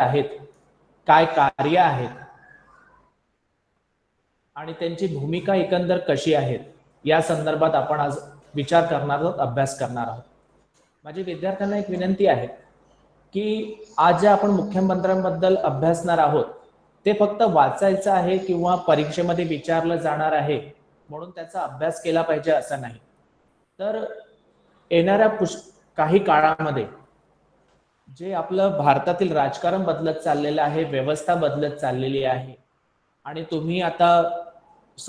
आहेत, काय कार्य आहेत आणि त्यांची भूमिका एकंदर कशी आहेत या संदर्भात आपण आज विचार करणार आहोत, अभ्यास करणार आहोत. माझी विद्यार्थ्यांना एक विनंती आहे की आज जे आपण मुख्यमंत्र्यांबद्दल अभ्यासणार आहोत ते फक्त वाचायचं आहे किंवा परीक्षेमध्ये विचारलं जाणार आहे म्हणून त्याचा अभ्यास केला पाहिजे असं नाही. तर येणाऱ्या काही काळामध्ये जे आपलं भारतातील राजकारण बदलत चाललेलं आहे, व्यवस्था बदलत चाललेली आहे आणि तुम्ही आता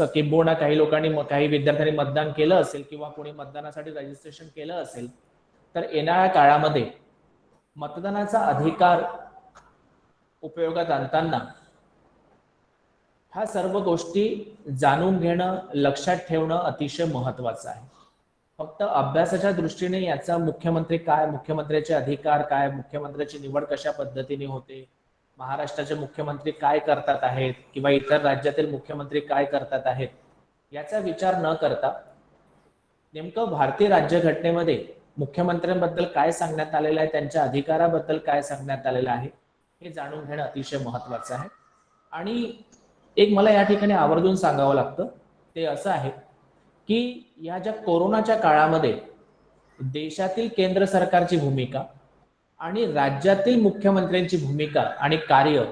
किंबहुना काही लोकांनी काही विद्यार्थ्यांनी मतदान केलं असेल किंवा कोणी मतदानासाठी रजिस्ट्रेशन केलं असेल तर येणाऱ्या काळामध्ये मतदानाचा अधिकार उपयोगात आणताना ह्या सर्व गोष्टी जाणून घेणं, लक्षात ठेवणं अतिशय महत्वाचं आहे. फक्त अभ्यासाच्या दृष्टीने याचा मुख्यमंत्री काय, मुख्यमंत्र्याचे अधिकार काय, मुख्यमंत्र्याची निवड कशा पद्धतीने होते, महाराष्ट्राचे मुख्यमंत्री काय करतात आहेत किंवा इतर राज्यातील मुख्यमंत्री काय करतात आहेत याचा विचार न करता नेमकं भारतीय राज्यघटनेमध्ये मुख्यमंत्र्यांबद्दल काय सांगण्यात आलेलं आहे, त्यांच्या अधिकाराबद्दल काय सांगण्यात आलेलं आहे हे जाणून घेणं अतिशय महत्वाचं आहे. आणि एक मला या ठिकाणी आवर्जून सांगावं लागतं ते असं आहे की या ज्या कोरोनाच्या काळामध्ये देशातील केंद्र सरकारची भूमिका आणि राज्यातील मुख्यमंत्र्यांची भूमिका आणि कार्य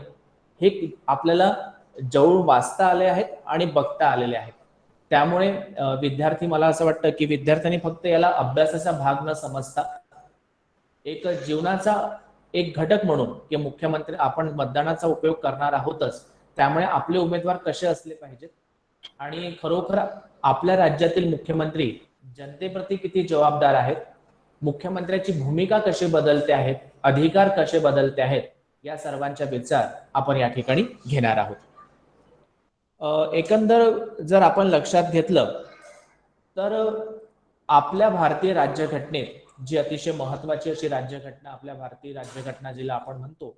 हे आपल्याला जवळ वाचता आले आहेत आणि बघता आलेले आहेत. त्यामुळे विद्यार्थी, मला असं वाटतं की विद्यार्थ्यांनी फक्त याला अभ्यासाचा भाग न समजता एक जीवनाचा एक घटक म्हणून की मुख्यमंत्री आपण मतदानाचा उपयोग करणार आहोतच, त्यामुळे आपले उमेदवार कसे असले पाहिजेत आणि खरोखर आपल्या राज्यातील मुख्यमंत्री जनतेप्रती किती जबाबदार आहेत, मुख्यमंत्र्याची भूमिका कशी बदलते आहेत, अधिकार कसे बदलते आहेत या सर्वांचा विचार आपण या ठिकाणी घेणार आहोत. एकंदर जर आपण लक्षात घेतलं तर आपल्या भारतीय राज्यघटनेत जी अतिशय महत्वाची अशी राज्यघटना आपल्या भारतीय राज्यघटना जिला आपण म्हणतो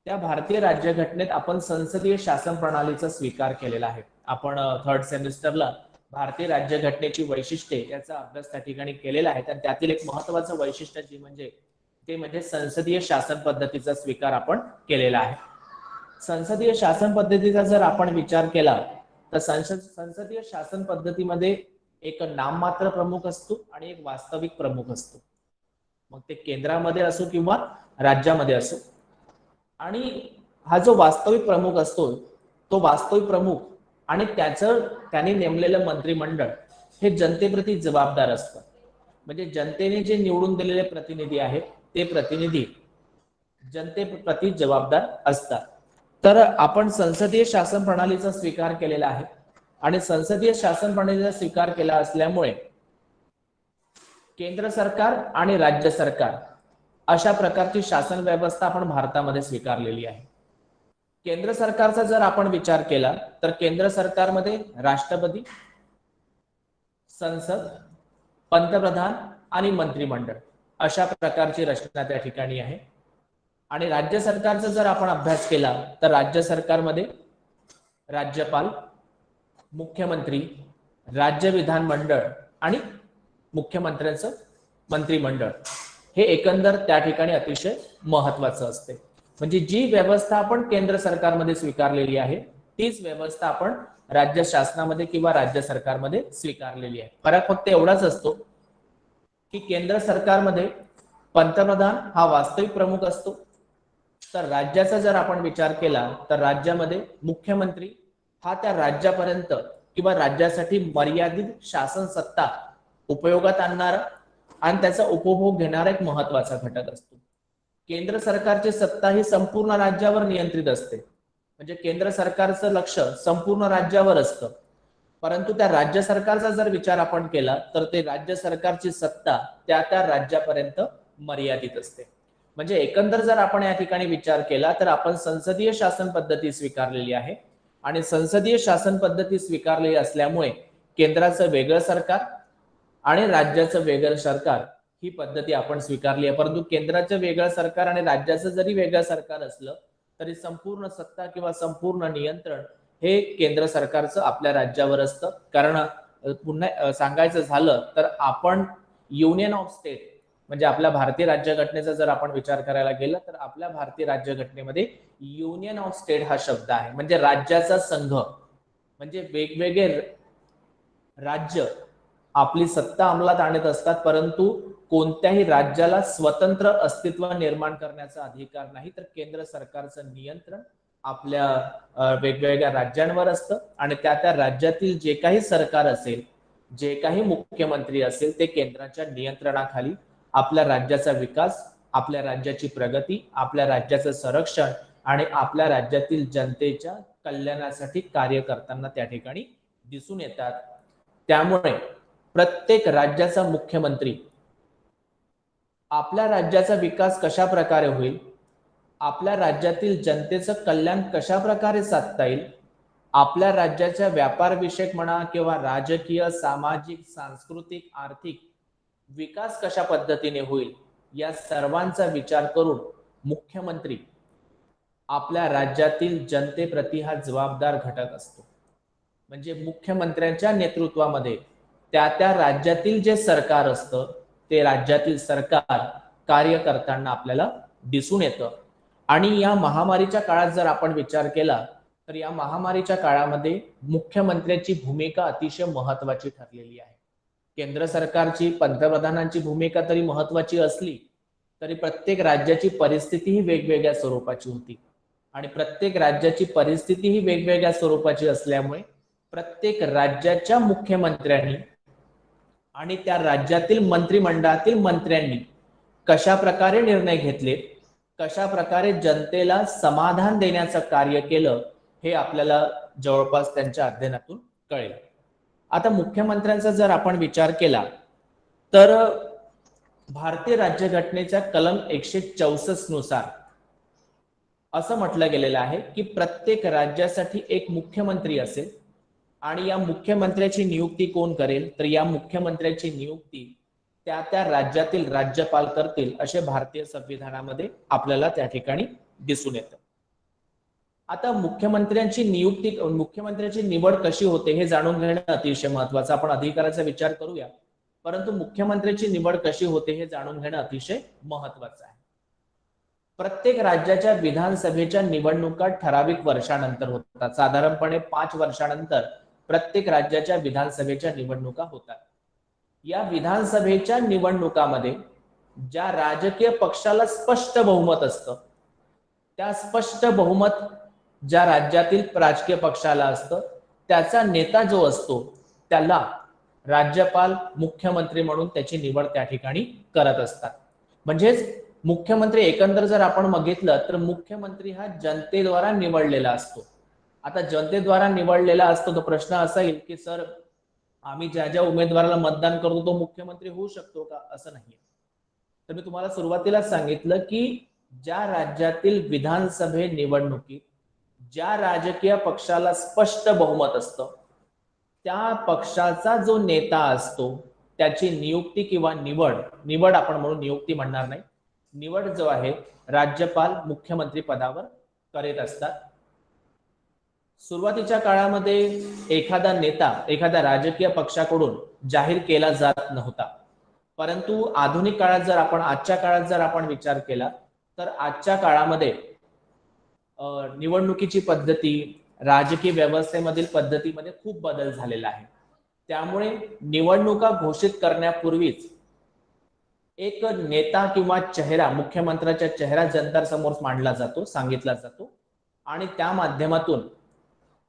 त्या भारतीय राज्यघटनेत आपण संसदीय शासन प्रणालीचा स्वीकार केलेला आहे. आपण थर्ड सेमिस्टरला भारतीय राज्यघटनेची वैशिष्ट्ये याचा अभ्यास त्या ठिकाणी केलेला आहे. तर त्यातील एक महत्वाचं वैशिष्ट्य जी म्हणजे संसदीय शासन पद्धतीचा स्वीकार आपण केलेला आहे. संसदीय शासन पद्धतीचा जर आपण विचार केला तर संसदीय शासन पद्धतीमध्ये एक नाममात्र प्रमुख असतो आणि एक वास्तविक प्रमुख असतो, मग ते केंद्रामध्ये असो किंवा राज्यामध्ये असो. आणि हा जो वास्तविक प्रमुख असतो तो वास्तविक प्रमुख आणि त्याने नेमलेलं मंत्रिमंडळ हे जनतेप्रती जबाबदार असतं. म्हणजे जनतेने जे निवडून दिलेले प्रतिनिधी आहेत ते प्रतिनिधी जनतेप्रती जबाबदार असतात. तर आपण संसदीय शासन प्रणालीचा स्वीकार केलेला आहे आणि संसदीय शासन प्रणालीचा स्वीकार केला असल्यामुळे केंद्र सरकार आणि राज्य सरकार अशा प्रकारची शासन व्यवस्था आपण भारतामध्ये स्वीकारलेली आहे. केंद्र सरकारचा जर आपण विचार केला तर केंद्र सरकारमध्ये राष्ट्रपती, संसद, पंतप्रधान आणि मंत्रिमंडळ अशा प्रकारची रचना त्या ठिकाणी आहे. आणि राज्य सरकारचा जर आपण अभ्यास केला तर राज्य सरकारमध्ये राज्यपाल, मुख्यमंत्री, राज्य विधानमंडळ आणि मुख्यमंत्र्यांचं मंत्रिमंडळ हे एकंदर त्या ठिकाणी अतिशय महत्वाचं असते. म्हणजे जी व्यवस्था आपण केंद्र सरकारमध्ये स्वीकारलेली आहे तीच व्यवस्था आपण राज्य शासनामध्ये किंवा राज्य सरकारमध्ये स्वीकारलेली आहे. फरक फक्त एवढाच असतो की केंद्र सरकारमध्ये पंतप्रधान हा वास्तविक प्रमुख असतो, तर राज्याचा जर आपण विचार केला तर राज्यामध्ये मुख्यमंत्री हा त्या राज्यापर्यंत किंवा राज्यासाठी मर्यादित शासन सत्ता उपयोगात आणणारा आणि त्याचा उपभोग घेणारा एक महत्वाचा घटक असतो. केंद्र सरकारची सत्ता ही संपूर्ण राज्यावर नियंत्रित असते, म्हणजे केंद्र सरकारचं लक्ष संपूर्ण राज्यावर असतं. परंतु त्या राज्य सरकारचा जर विचार आपण केला तर ते राज्य सरकारची सत्ता त्या राज्यापर्यंत मर्यादित असते. म्हणजे एकंदर जर आपण या ठिकाणी विचार केला तर आपण संसदीय शासन पद्धती स्वीकारलेली आहे आणि संसदीय शासन पद्धती स्वीकारलेली असल्यामुळे केंद्राचं वेगळं सरकार आणि राज्याचं वेगळं सरकार ही पद्धती आपण स्वीकारली आहे. परंतु केंद्राचं वेगळं सरकार आणि राज्याचं जरी वेगळं सरकार असलं तरी संपूर्ण सत्ता किंवा संपूर्ण नियंत्रण हे केंद्र सरकारचं आपल्या राज्यावर असतं. कारण पुन्हा सांगायचं झालं तर आपण युनियन ऑफ स्टेट म्हणजे आपल्या भारतीय राज्यघटनेचा जर आपण विचार करायला गेला तर आपल्या भारतीय राज्यघटनेमध्ये युनियन ऑफ स्टेट हा शब्द आहे, म्हणजे राज्याचा संघ. म्हणजे वेगवेगळे राज्य आपली सत्ता अंमलात आणत असतात, परंतु कोणत्याही राज्याला स्वतंत्र अस्तित्व निर्माण करण्याचा अधिकार नाही, तर केंद्र सरकारचं नियंत्रण आपल्या वेगवेगळ्या राज्यांवर असतं आणि त्या त्या राज्यातील जे काही सरकार असेल, जे काही मुख्यमंत्री असेल, ते केंद्राच्या नियंत्रणाखाली आपल्या राज्याचा विकास, आपल्या राज्याची प्रगती, आपल्या राज्याचं संरक्षण आणि आपल्या राज्यातील जनतेच्या कल्याणासाठी कार्य करताना त्या ठिकाणी दिसून येतात. त्यामुळे प्रत्येक राज्याचा मुख्यमंत्री आपल्या राज्याचा विकास कशा प्रकारे होईल, आपल्या राज्यातील जनतेचं कल्याण कशा प्रकारे साधता येईल, आपल्या राज्याच्या व्यापार विषयक म्हणा किंवा राजकीय, सामाजिक, सांस्कृतिक, आर्थिक विकास कशा पद्धतीने होईल, या सर्वांचा विचार करून मुख्यमंत्री आपल्या राज्यातील जनतेप्रती हा जबाबदार घटक असतो. म्हणजे मुख्यमंत्र्यांच्या नेतृत्वामध्ये त्या त्या राज्यातील जे सरकार असतं ते राज्यातील सरकार कार्य करताना आपल्याला दिसून येतं. आणि या महामारीच्या काळात जर आपण विचार केला तर या महामारीच्या काळामध्ये मुख्यमंत्र्याची भूमिका अतिशय महत्वाची ठरलेली आहे. केंद्र सरकारची, पंतप्रधानांची भूमिका तरी महत्वाची असली तरी प्रत्येक राज्याची परिस्थिती ही वेगवेगळ्या स्वरूपाची होती आणि प्रत्येक राज्याची परिस्थिती ही वेगवेगळ्या स्वरूपाची असल्यामुळे प्रत्येक राज्याच्या मुख्यमंत्र्यांनी आणि त्या राज्यातील मंत्रिमंडळातील मंत्र्यांनी कशा प्रकारे निर्णय घेतले, कशा प्रकारे जनतेला समाधान देण्याचं कार्य केलं, हे आपल्याला जवळपास त्यांच्या अध्ययनातून कळेल. आता मुख्यमंत्र्यांचा जर आपण विचार केला तर भारतीय राज्यघटनेच्या कलम 164 नुसार असं म्हटलं गेलेलं आहे की प्रत्येक राज्यासाठी एक मुख्यमंत्री असेल आणि या मुख्यमंत्र्याची नियुक्ती कोण करेल, तर या मुख्यमंत्र्याची नियुक्ती त्या त्या राज्यातील राज्यपाल करतील, असे भारतीय संविधानामध्ये आपल्याला त्या ठिकाणी दिसून येतं. आता मुख्यमंत्र्यांची निवड कशी होते हे जाणून घेणं अतिशय महत्वाचं. आपण अधिकाराचा विचार करूया, परंतु मुख्यमंत्र्याची निवड कशी होते हे जाणून घेणं अतिशय महत्वाचं आहे. प्रत्येक राज्याच्या विधानसभेच्या निवडणुका ठराविक वर्षानंतर होतात. साधारणपणे 5 वर्षानंतर प्रत्येक राज्याच्या विधानसभेच्या निवडणुका होतात. या विधानसभेच्या निवडणुकामध्ये ज्या राजकीय पक्षाला स्पष्ट बहुमत असतं, त्या स्पष्ट बहुमत ज्या राज्यातील राजकीय पक्षाला असतं, त्याचा नेता जो असतो त्याला राज्यपाल मुख्यमंत्री म्हणून त्याची निवड त्या ठिकाणी करत असतात. म्हणजेच मुख्यमंत्री एकंदर जर आपण बघितलं तर मुख्यमंत्री हा जनतेद्वारा निवडलेला असतो. आता जनतेद्वारा निवडलेला असतो तो प्रश्न असा येईल की सर, आम्ही ज्या ज्या उमेदवाराला मतदान करतो तो मुख्यमंत्री होऊ शकतो का? असं नाही. तर मी तुम्हाला सुरुवातीलाच सांगितलं की ज्या राज्यातील विधानसभे निवडणुकीत ज्या राजकीय पक्षाला स्पष्ट बहुमत असतं, त्या पक्षाचा जो नेता असतो त्याची नियुक्ती किंवा निवड आपण म्हणून, नियुक्ती म्हणणार नाही, निवड जो आहे राज्यपाल मुख्यमंत्री पदावर करीत असतात. सुरुवातीच्या काळामध्ये एखादा नेता एखाद्या राजकीय पक्षाकडून जाहीर केला जात नव्हता, परंतु आधुनिक काळात जर आपण, आजच्या काळात जर आपण विचार केला तर आजच्या काळामध्ये निवडणुकीची पद्धती, राजकीय व्यवस्थेमधील पद्धतीमध्ये खूप बदल झालेला आहे. त्यामुळे निवडणुका घोषित करण्यापूर्वीच एक नेता किंवा चेहरा, मुख्यमंत्र्याचा चेहरा जनतेसमोर मांडला जातो, सांगितला जातो आणि त्या माध्यमातून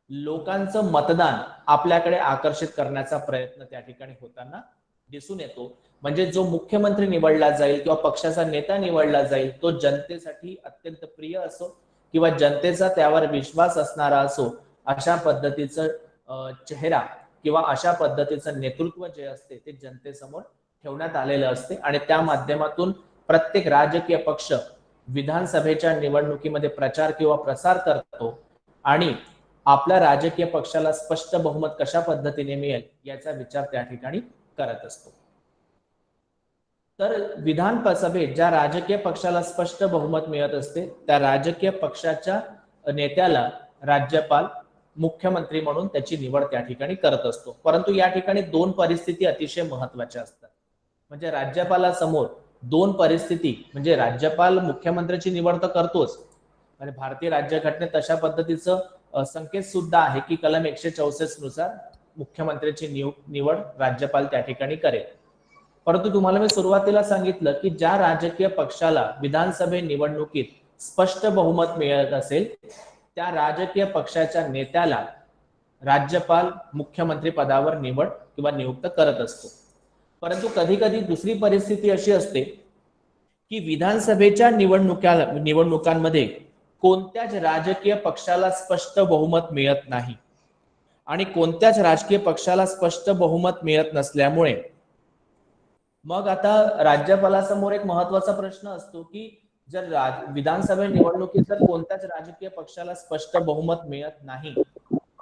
लोकांचं मतदान आपल्याकडे आकर्षित करण्याचा प्रयत्न त्या ठिकाणी होताना दिसून येतो. म्हणजे जो मुख्यमंत्री निवडला जाईल किंवा पक्षाचा नेता निवडला जाईल तो जनतेसाठी अत्यंत प्रिय असो किंवा जनतेचा त्यावर विश्वास असणारा असो, अशा पद्धतीचं चेहरा किंवा अशा पद्धतीचं नेतृत्व जे असते ते जनतेसमोर ठेवण्यात आलेलं असते आणि त्या माध्यमातून प्रत्येक राजकीय पक्ष विधानसभेच्या निवडणुकीमध्ये प्रचार किंवा प्रसार करतो आणि आपल्या राजकीय पक्षाला स्पष्ट बहुमत कशा पद्धतीने मिळेल याचा विचार त्या ठिकाणी करत असतो. तर विधानसभेत ज्या राजकीय पक्षाला स्पष्ट बहुमत मिळत असते त्या राजकीय पक्षाच्या नेत्याला राज्यपाल मुख्यमंत्री म्हणून त्याची निवड त्या ठिकाणी करत असतो. परंतु या ठिकाणी दोन परिस्थिती अतिशय महत्वाच्या असतात. म्हणजे राज्यपालासमोर दोन परिस्थिती म्हणजे राज्यपाल मुख्यमंत्र्याची निवड तर करतोच आणि भारतीय राज्यघटनेत तशा पद्धतीचं संकेत सुद्धा आहे की कलम 164 नुसार मुख्यमंत्र्याची निवड राज्यपाल त्या ठिकाणी करेल. परंतु तुम्हाला मी सुरुवातीला सांगितलं की ज्या राजकीय पक्षाला विधानसभे निवडणुकीत स्पष्ट बहुमत मिळत असेल त्या राजकीय पक्षाच्या नेत्याला राज्यपाल मुख्यमंत्री पदावर निवड किंवा नियुक्त करत असतो. परंतु कधी कधी दुसरी परिस्थिती अशी असते की विधानसभेच्या निवडणुकांमध्ये कोणत्याच राजकीय पक्षाला स्पष्ट बहुमत मिळत नाही आणि कोणत्याच राजकीय पक्षाला स्पष्ट बहुमत मिळत नसल्यामुळे मग आता राज्यपालासमोर एक महत्वाचा प्रश्न असतो की जर विधानसभा निवडणुकीत जर कोणत्याच राजकीय पक्षाला स्पष्ट बहुमत मिळत नाही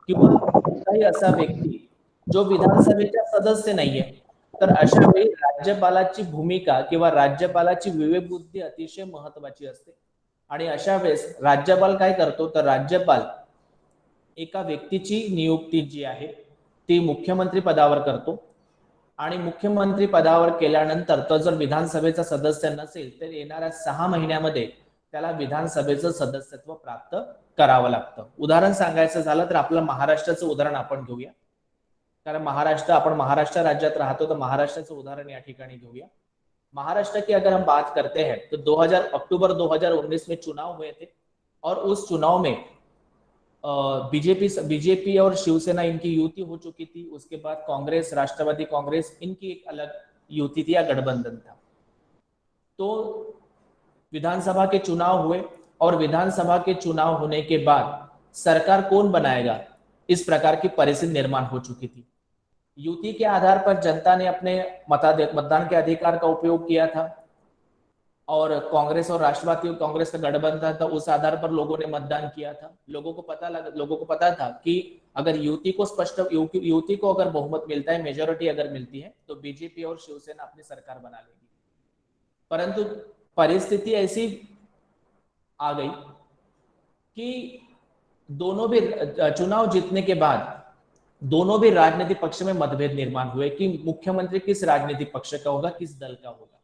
किंवा कोणताही असा व्यक्ती जो विधानसभेचा सदस्य नाहीये तर अशा वेळी राज्यपालाची भूमिका किंवा राज्यपालाची विवेकबुद्धी अतिशय महत्वाची असते. आणि अशा वेळेस राज्यपाल काय करतो तर राज्यपाल एका व्यक्तीची नियुक्ती जी आहे ती मुख्यमंत्री पदावर करतो आणि मुख्यमंत्री पदावर केल्यानंतर तो जर विधानसभेचा सदस्य नसेल तर येणाऱ्या 6 महिन्यामध्ये त्याला विधानसभेचं सदस्यत्व प्राप्त करावं लागतं. उदाहरण सांगायचं झालं तर आपलं महाराष्ट्राचं उदाहरण आपण घेऊया, कारण आपण महाराष्ट्र राज्यात राहतो तर महाराष्ट्राचं उदाहरण या ठिकाणी घेऊया. महाराष्ट्र की अगर हम बात करते हैं तो अक्टूबर 2019 में चुनाव हुए थे और उस चुनाव में बीजेपी और शिवसेना इनकी युति हो चुकी थी. उसके बाद कांग्रेस, राष्ट्रवादी कांग्रेस, इनकी एक अलग युति थी या गठबंधन था. तो विधानसभा के चुनाव हुए और विधानसभा के चुनाव होने के बाद सरकार कौन बनाएगा इस प्रकार की परिस्थिति निर्माण हो चुकी थी. युति के आधार पर जनता ने अपने मतदान के अधिकार का उपयोग किया था और कांग्रेस और राष्ट्रवादी कांग्रेस का गठबंधन था, उस आधार पर लोगों ने मतदान किया था. लोगों को पता था कि अगर युति को अगर बहुमत मिलता है, मेजोरिटी अगर मिलती है तो बीजेपी और शिवसेना अपनी सरकार बना लेगी. परंतु परिस्थिति ऐसी आ गई कि दोनों भी चुनाव जीतने के बाद दोनों भी राजनीतिक पक्ष में मतभेद निर्माण हुए कि मुख्यमंत्री किस राजनीतिक पक्ष का होगा, किस दल का होगा.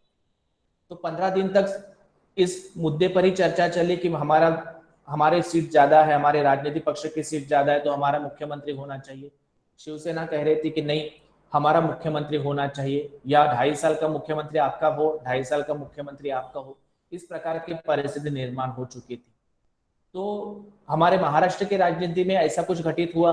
तो 15 दिन तक इस मुद्दे पर ही चर्चा चली कि हमारे सीट ज्यादा है, हमारे राजनीतिक पक्ष की सीट ज्यादा है तो हमारा मुख्यमंत्री होना चाहिए. शिवसेना कह रही थी कि नहीं, हमारा मुख्यमंत्री होना चाहिए, या 2.5 साल का मुख्यमंत्री आपका हो, 2.5 साल का मुख्यमंत्री आपका हो. इस प्रकार की परिस्थिति निर्माण हो चुकी थी. तो हमारे महाराष्ट्र की राजनीति में ऐसा कुछ घटित हुआ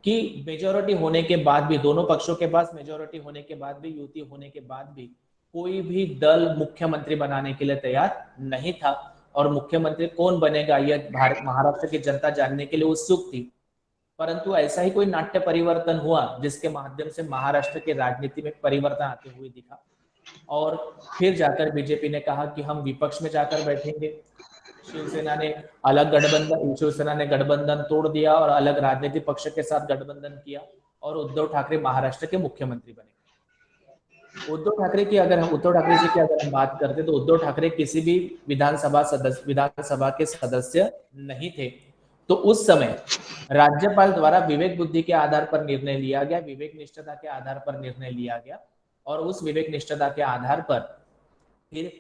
कि मेजोरिटी होने के बाद भी, दोनों पक्षों के पास मेजोरिटी होने के बाद भी, युति होने के बाद भी कोई भी दल मुख्यमंत्री बनाने के लिए तैयार नहीं था और मुख्यमंत्री कौन बनेगा यह महाराष्ट्र की जनता जानने के लिए उत्सुक थी. परंतु ऐसा ही कोई नाट्य परिवर्तन हुआ जिसके माध्यम से महाराष्ट्र की राजनीति में परिवर्तन आते हुए दिखा और फिर जाकर बीजेपी ने कहा कि हम विपक्ष में जाकर बैठेंगे. शिवसेना ने गठबंधन तोड़ दिया और अलग राजनीतिक पक्ष के साथ गठबंधन किया और उद्धव ठाकरे महाराष्ट्र के मुख्यमंत्री बने. उद्धव ठाकरे जी की अगर हम बात करते तो उद्धव ठाकरे किसी भी विधानसभा के सदस्य नहीं थे. तो उस समय राज्यपाल द्वारा विवेक बुद्धि के आधार पर निर्णय लिया गया, विवेक निष्ठता के आधार पर निर्णय लिया गया और उस विवेक निष्ठता के आधार पर फिर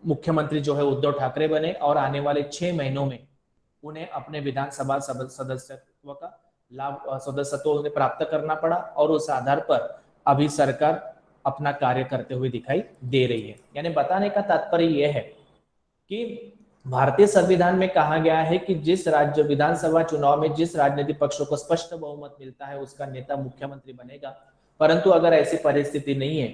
मुख्यमंत्री जो है उद्धव ठाकरे बने और आने वाले 6 महीनों में उन्हें अपने विधानसभा सदस्यत्व उन्हें प्राप्त करना पड़ा और उस आधार पर अभी सरकार अपना कार्य करते हुए दिखाई दे रही है. यानी बताने का तात्पर्य यह है कि भारतीय संविधान में कहा गया है कि जिस राज्य विधानसभा चुनाव में जिस राजनीतिक पक्षों को स्पष्ट बहुमत मिलता है उसका नेता मुख्यमंत्री बनेगा. परंतु अगर ऐसी परिस्थिति नहीं है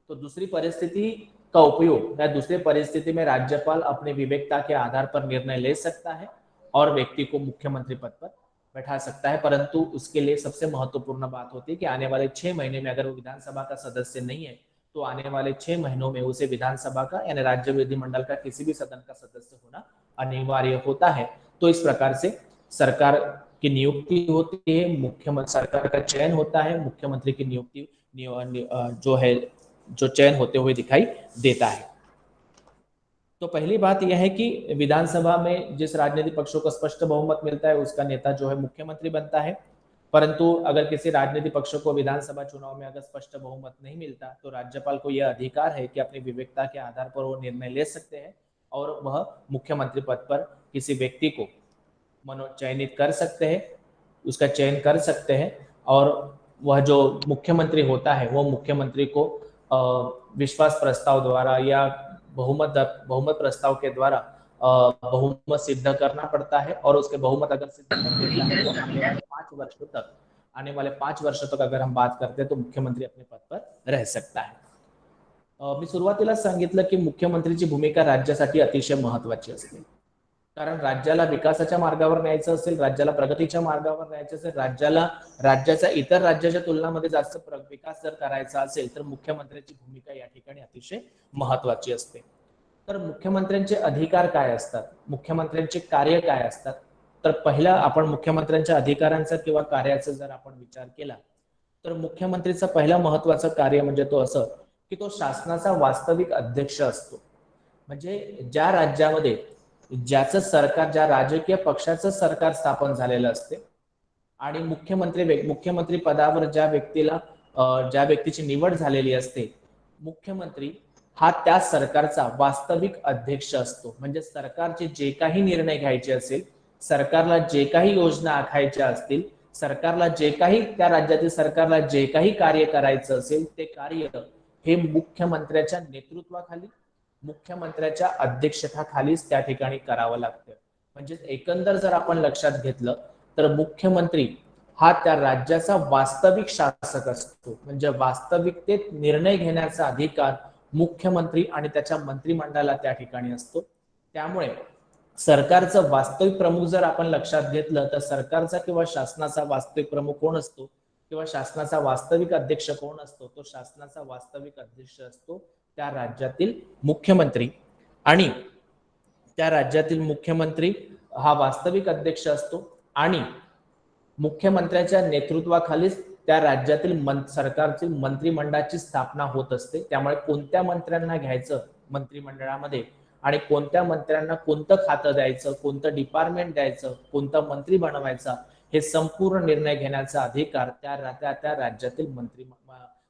तो दूसरी परिस्थिति का उपयोग या दूसरी परिस्थिति में राज्यपाल अपने विवेकता के आधार पर निर्णय ले सकता है और व्यक्ति को मुख्यमंत्री पद पर बैठा सकता है. परंतु उसके लिए सबसे महत्वपूर्ण बात होती है कि आने वाले 6 महीने में अगर वो विधानसभा का सदस्य नहीं है तो आने वाले 6 महीनों में उसे विधानसभा का यानी राज्य विधिमंडल का किसी भी सदन का सदस्य होना अनिवार्य होता है. तो इस प्रकार से सरकार की नियुक्ति होती है, मुख्यमंत्री सरकार का चयन होता है, मुख्यमंत्री की नियुक्ति जो चयन होते हुए दिखाई देता है. तो पहली बात यह है कि विधानसभा में जिस राजनीतिक पक्षों को स्पष्ट बहुमत मिलता है उसका नेता जो है मुख्यमंत्री बनता है. परंतु अगर किसी राजनीतिक पक्ष को विधानसभा चुनाव में अगर स्पष्ट बहुमत नहीं मिलता तो राज्यपाल को यह अधिकार है कि अपनी विवेकता के आधार पर वो निर्णय ले सकते हैं और वह मुख्यमंत्री पद पर किसी व्यक्ति को मनोचयनित कर सकते हैं, उसका चयन कर सकते हैं और वह जो मुख्यमंत्री होता है वो मुख्यमंत्री को विश्वास प्रस्ताव द्वारा या बहुमत प्रस्ताव के द्वारा बहुमत सिद्ध करना पड़ता है और उसके बहुमत अगर सिद्ध कर देता है तो आने वाले 5 वर्षों तक अगर हम बात करते हैं तो मुख्यमंत्री अपने पद पर रह सकता है. मी सुरुवातीला सांगितलं की मुख्यमंत्रीची भूमिका राज्यासाठी अतिशय महत्वाची असते, कारण राज्याला विकासाच्या मार्गावर न्यायचं असेल, राज्याला प्रगतीच्या मार्गावर न्यायचं असेल, राज्याचा इतर राज्याच्या तुलनामध्ये जास्त विकास जर करायचा असेल तर मुख्यमंत्र्यांची भूमिका या ठिकाणी अतिशय महत्वाची असते. तर मुख्यमंत्र्यांचे अधिकार काय असतात, मुख्यमंत्र्यांचे कार्य काय असतात, तर पहिला आपण मुख्यमंत्र्यांच्या अधिकारांचा किंवा कार्याचा जर आपण विचार केला तर मुख्यमंत्रीचं पहिलं महत्वाचं कार्य म्हणजे तो असं की तो शासनाचा वास्तविक अध्यक्ष असतो. म्हणजे ज्या राज्यामध्ये ज्याचं सरकार, ज्या राजकीय पक्षाचं सरकार स्थापन झालेलं असते आणि मुख्यमंत्री पदावर ज्या व्यक्तीची निवड झालेली असते, मुख्यमंत्री हा त्या सरकारचा वास्तविक अध्यक्ष असतो. म्हणजे सरकारचे जे काही निर्णय घ्यायचे असेल, सरकारला जे काही योजना आखायच्या असतील, सरकारला जे काही त्या राज्यातील सरकारला जे काही कार्य करायचं असेल ते कार्य हे मुख्यमंत्र्याच्या नेतृत्वाखाली, मुख्यमंत्र्याच्या अध्यक्षतेखालीच त्या ठिकाणी करावं लागतं. म्हणजे एकंदर जर आपण लक्षात घेतलं तर मुख्यमंत्री हा त्या राज्याचा वास्तविक शासक असतो. म्हणजे वास्तविकतेत निर्णय घेण्याचा अधिकार मुख्यमंत्री आणि त्याच्या मंत्रिमंडळाला त्या ठिकाणी असतो. त्यामुळे सरकारचं वास्तविक प्रमुख जर आपण लक्षात घेतलं तर सरकारचा किंवा शासनाचा वास्तविक प्रमुख कोण असतो किंवा शासनाचा वास्तविक अध्यक्ष कोण असतो, तो शासनाचा वास्तविक अध्यक्ष असतो त्या राज्यातील मुख्यमंत्री. आणि त्या राज्यातील मुख्यमंत्री हा वास्तविक अध्यक्ष असतो आणि मुख्यमंत्र्याच्या नेतृत्वाखालीच त्या राज्यातील सरकारची मंत्रिमंडळाची स्थापना होत असते. त्यामुळे कोणत्या मंत्र्यांना घ्यायचं मंत्रिमंडळामध्ये आणि कोणत्या मंत्र्यांना कोणतं खातं द्यायचं, कोणतं डिपार्टमेंट द्यायचं, कोणता मंत्री बनवायचा, हे संपूर्ण निर्णय घेण्याचा अधिकार त्या राज्यातील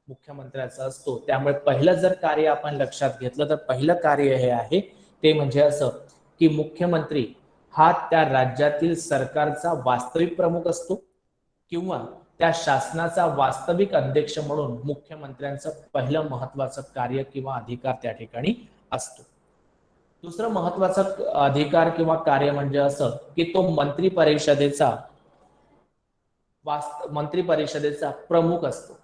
मुख्यमंत्र्याचा असतो. त्यामुळे पहिलं जर कार्य आपण लक्षात घेतलं तर पहिलं कार्य हे आहे ते म्हणजे असं की मुख्यमंत्री हा त्या राज्यातील सरकारचा वास्तविक प्रमुख असतो किंवा त्या शासनाचा वास्तविक अध्यक्ष म्हणून मुख्यमंत्र्यांचं पहिलं महत्वाचं कार्य किंवा अधिकार त्या ठिकाणी असतो. दुसरं महत्वाचं अधिकार किंवा कार्य म्हणजे असं की तो मंत्री परिषदेचा प्रमुख असतो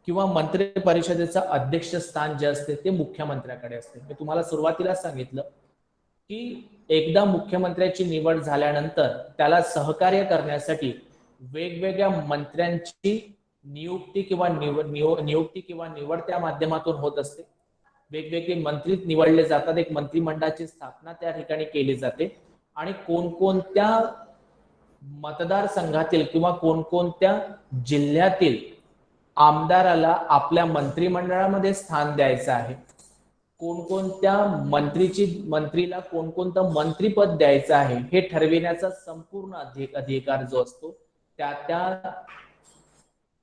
किंवा मंत्री परिषदेचा अध्यक्ष स्थान जे असते ते मुख्यमंत्र्याकडे असते. मी तुम्हाला सुरुवातीला सांगितलं की एकदा मुख्यमंत्र्याची निवड झाल्यानंतर त्याला सहकार्य करण्यासाठी वेगवेगळ्या मंत्र्यांची नियुक्ती किंवा निवड त्या माध्यमातून होत असते. वेगवेगळे मंत्री निवडले जातात, एक मंत्रिमंडळाची स्थापना त्या ठिकाणी केली जाते आणि कोणकोणत्या मतदारसंघातील किंवा कोणकोणत्या जिल्ह्यातील आमदाराला आपल्या मंत्रिमंडळामध्ये स्थान द्यायचं आहे, कोणकोणत्या मंत्रीला कोणकोणतं मंत्रीपद द्यायचं आहे हे ठरविण्याचा संपूर्ण अधिकार जो असतो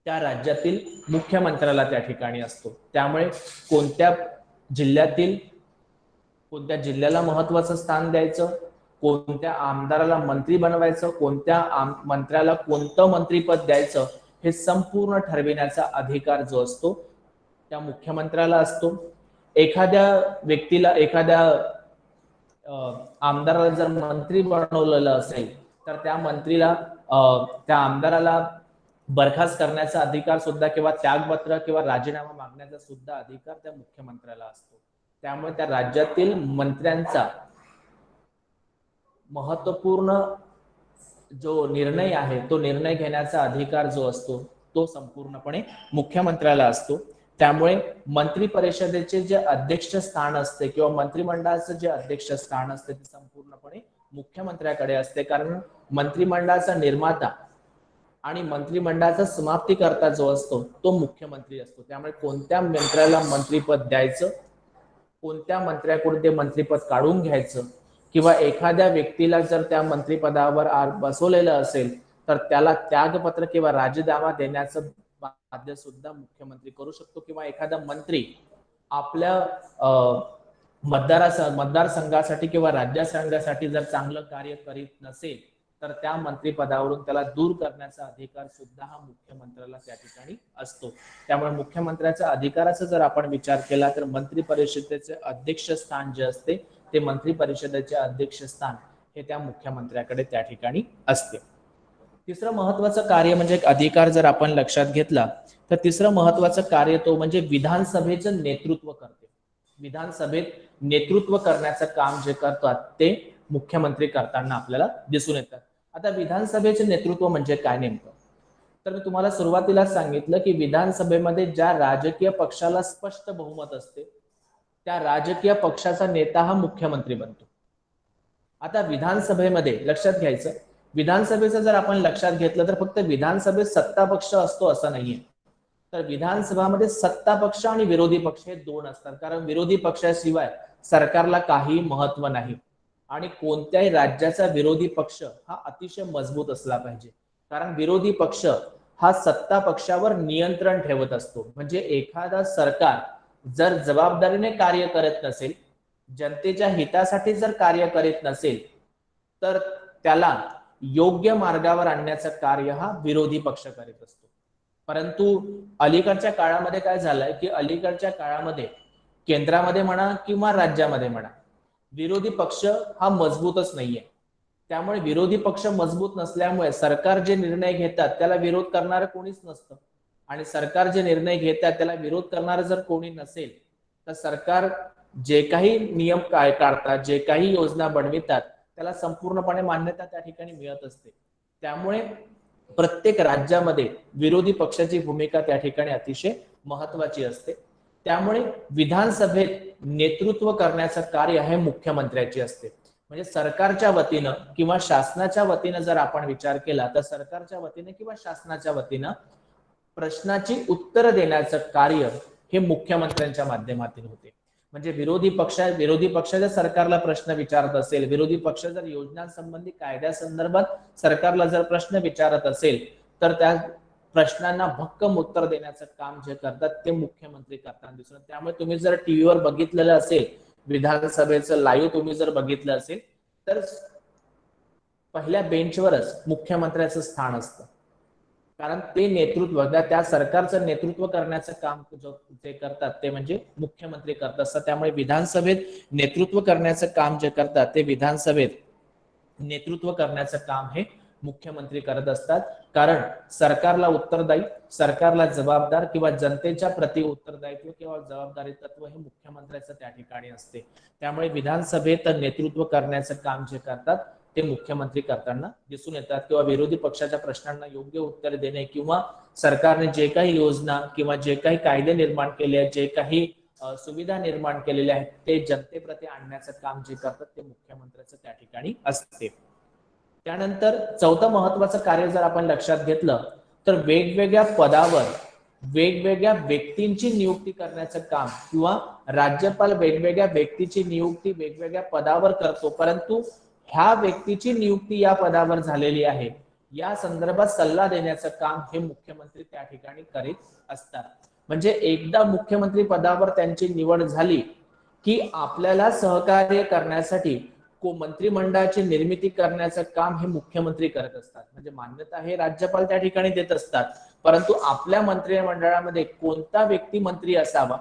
त्या राज्यातील मुख्यमंत्र्याला त्या ठिकाणी असतो. त्यामुळे कोणत्या जिल्ह्याला महत्वाचं स्थान द्यायचं, कोणत्या आमदाराला मंत्री बनवायचं, कोणत्या मंत्र्याला कोणतं मंत्रीपद द्यायचं हे संपूर्ण ठरविण्याचा अधिकार जो असतो त्या मुख्यमंत्र्याला असतो. एखाद्या आमदाराला जर मंत्री बनवलेलं असेल तर त्या आमदाराला बरखास्त करण्याचा अधिकार सुद्धा किंवा त्यागपत्र किंवा राजीनामा मागण्याचा सुद्धा अधिकार त्या मुख्यमंत्र्याला असतो. त्यामुळे त्या राज्यातील मंत्र्यांचा महत्वपूर्ण जो निर्णय आहे तो निर्णय घेण्याचा अधिकार जो असतो तो संपूर्णपणे मुख्यमंत्र्याला असतो. त्यामुळे मंत्री परिषदेचे जे अध्यक्ष स्थान असते किंवा मंत्रिमंडळाचं जे अध्यक्ष स्थान असते ते संपूर्णपणे मुख्यमंत्र्याकडे असते, कारण मंत्रिमंडळाचा निर्माता आणि मंत्रिमंडळाचा समाप्तीकर्ता जो असतो तो मुख्यमंत्री असतो. त्यामुळे कोणत्या मंत्र्याला मंत्रीपद द्यायचं, कोणत्या मंत्र्याकडून ते मंत्रीपद काढून घ्यायचं किंवा एखाद्या व्यक्तीला जर त्या मंत्रिपदावर बसवलेलं असेल तर त्याला त्यागपत्र किंवा राजीनामा देण्याचं बाध्य सुद्धा मुख्यमंत्री करू शकतो, किंवा एखादा मंत्री आपल्या मतदारसंघासाठी किंवा राज्यसंघासाठी जर चांगलं कार्य करीत नसेल तर त्या मंत्रिपदावरून त्याला दूर करण्याचा अधिकार सुद्धा हा मुख्यमंत्र्याला त्या ठिकाणी असतो. त्यामुळे मुख्यमंत्र्याच्या अधिकाराचा जर आपण विचार केला तर मंत्री परिषदेचे अध्यक्षस्थान जे असते ते मंत्री परिषदेचे अध्यक्षस्थान हे त्या मुख्यमंत्र्याकडे त्या ठिकाणी असते. तिसरं महत्वाचं कार्य म्हणजे एक अधिकार जर आपण लक्षात घेतला तर तिसरं महत्वाचं कार्य तो म्हणजे विधानसभेचं नेतृत्व करते. विधानसभेत नेतृत्व करण्याचं काम जे करतात ते मुख्यमंत्री करताना आपल्याला दिसून येतात. आता विधानसभेचे नेतृत्व म्हणजे काय नेमकं, तर मी तुम्हाला सुरुवातीलाच सांगितलं की विधानसभेमध्ये ज्या राजकीय पक्षाला स्पष्ट बहुमत असते त्या राजकीय पक्षाचा नेता हा मुख्यमंत्री बनतो. आता विधानसभेमध्ये लक्षात घ्यायचं, विधानसभेचं जर आपण लक्षात घेतलं तर फक्त विधानसभेत सत्ता पक्ष असतो असं नाहीये, तर विधानसभामध्ये सत्ता पक्ष आणि विरोधी पक्ष हे दोन असतात. कारण विरोधी पक्षाशिवाय सरकारला काही महत्व नाही आणि कोणत्याही राज्याचा विरोधी पक्ष हा अतिशय मजबूत असला पाहिजे. कारण विरोधी पक्ष हा सत्ता पक्षावर नियंत्रण ठेवत असतो. म्हणजे एखादा सरकार जर जबाबदारीने कार्य करत नसेल, जनतेच्या हितासाठी जर कार्य करीत नसेल तर त्याला योग्य मार्गावर आणण्याचं कार्य हा विरोधी पक्ष करीत असतो. परंतु अलीकडच्या काळामध्ये काय झालंय की अलीकडच्या काळामध्ये केंद्रामध्ये म्हणा किंवा राज्यामध्ये म्हणा विरोधी पक्ष हा मजबूतच नाहीये. त्यामुळे विरोधी पक्ष मजबूत नसल्यामुळे सरकार जे निर्णय घेतात त्याला विरोध करणारं कोणीच नसतं आणि सरकार जे निर्णय घेतात त्याला विरोध करणारं जर कोणी नसेल तर सरकार जे काही नियम काय काढतात, जे काही योजना बनवितात त्याला संपूर्णपणे मान्यता त्या ठिकाणी मिळत असते. त्यामुळे प्रत्येक राज्यामध्ये विरोधी पक्षाची भूमिका त्या ठिकाणी अतिशय महत्वाची असते. त्यामुळे विधानसभेत नेतृत्व करण्याचं कार्य हे मुख्यमंत्र्याची असते. म्हणजे सरकारच्या वतीनं किंवा शासनाच्या वतीनं जर आपण विचार केला तर सरकारच्या वतीनं किंवा शासनाच्या वतीनं प्रश्नाची उत्तर देण्याचं कार्य हे मुख्यमंत्र्यांच्या माध्यमातून होते. म्हणजे विरोधी पक्ष जर सरकारला प्रश्न विचारत असेल, विरोधी पक्ष जर योजनांसंबंधी कायद्यासंदर्भात सरकारला जर प्रश्न विचारत असेल तर त्या प्रश्नांना भक्कम उत्तर देण्याचं काम जे करतात ते मुख्यमंत्री करताना दिसतात. त्यामुळे तुम्ही जर टीव्हीवर बघितलेलं असेल विधानसभेचं लाईव्ह तुम्ही जर बघितलं असेल तर पहिल्या बेंचवरच मुख्यमंत्र्याचं स्थान असतं. कारण ते नेतृत्व त्या सरकारचं नेतृत्व करण्याचं काम जे करतात ते म्हणजे मुख्यमंत्री करत असतात. त्यामुळे विधानसभेत नेतृत्व करण्याचं काम जे करतात ते विधानसभेत नेतृत्व करण्याचं काम हे मुख्यमंत्री करत असतात. कारण सरकारला उत्तरदायी, सरकारला जबाबदार किंवा जनतेच्या प्रति उत्तरदायित्व किंवा जबाबदारी तत्व हे मुख्यमंत्र्याचं त्या ठिकाणी असते. त्यामुळे विधानसभेत नेतृत्व करण्याचं काम जे करतात ते मुख्यमंत्री करताना दिसून येतात. किंवा विरोधी पक्षाच्या प्रश्नांना योग्य उत्तर देणे किंवा सरकारने जे काही योजना किंवा जे काही कायदे निर्माण केले आहेत, जे काही सुविधा निर्माण केलेल्या आहेत ते जनतेप्रती आणण्याचं काम जे करतात ते मुख्यमंत्र्याचं त्या ठिकाणी असते. त्यानंतर चौथं महत्वाचं कार्य जर आपण लक्षात घेतलं तर वेगवेगळ्या पदावर वेगवेगळ्या व्यक्तींची नियुक्ती करण्याचं काम किंवा राज्यपाल वेगवेगळ्या व्यक्तीची नियुक्ती वेगवेगळ्या पदावर करतो, परंतु ह्या व्यक्तीची नियुक्ती या पदावर झालेली आहे या संदर्भात सल्ला देण्याचं काम हे मुख्यमंत्री त्या ठिकाणी करीत असतात. म्हणजे एकदा मुख्यमंत्री पदावर त्यांची निवड झाली की आपल्याला सहकार्य करण्यासाठी मंत्रिमंडळाची निर्मिती करण्याचं काम हे मुख्यमंत्री करत असतात. म्हणजे मान्यता हे राज्यपाल त्या ठिकाणी देत असतात, परंतु आपल्या मंत्रिमंडळामध्ये कोणता व्यक्ती मंत्री असावा,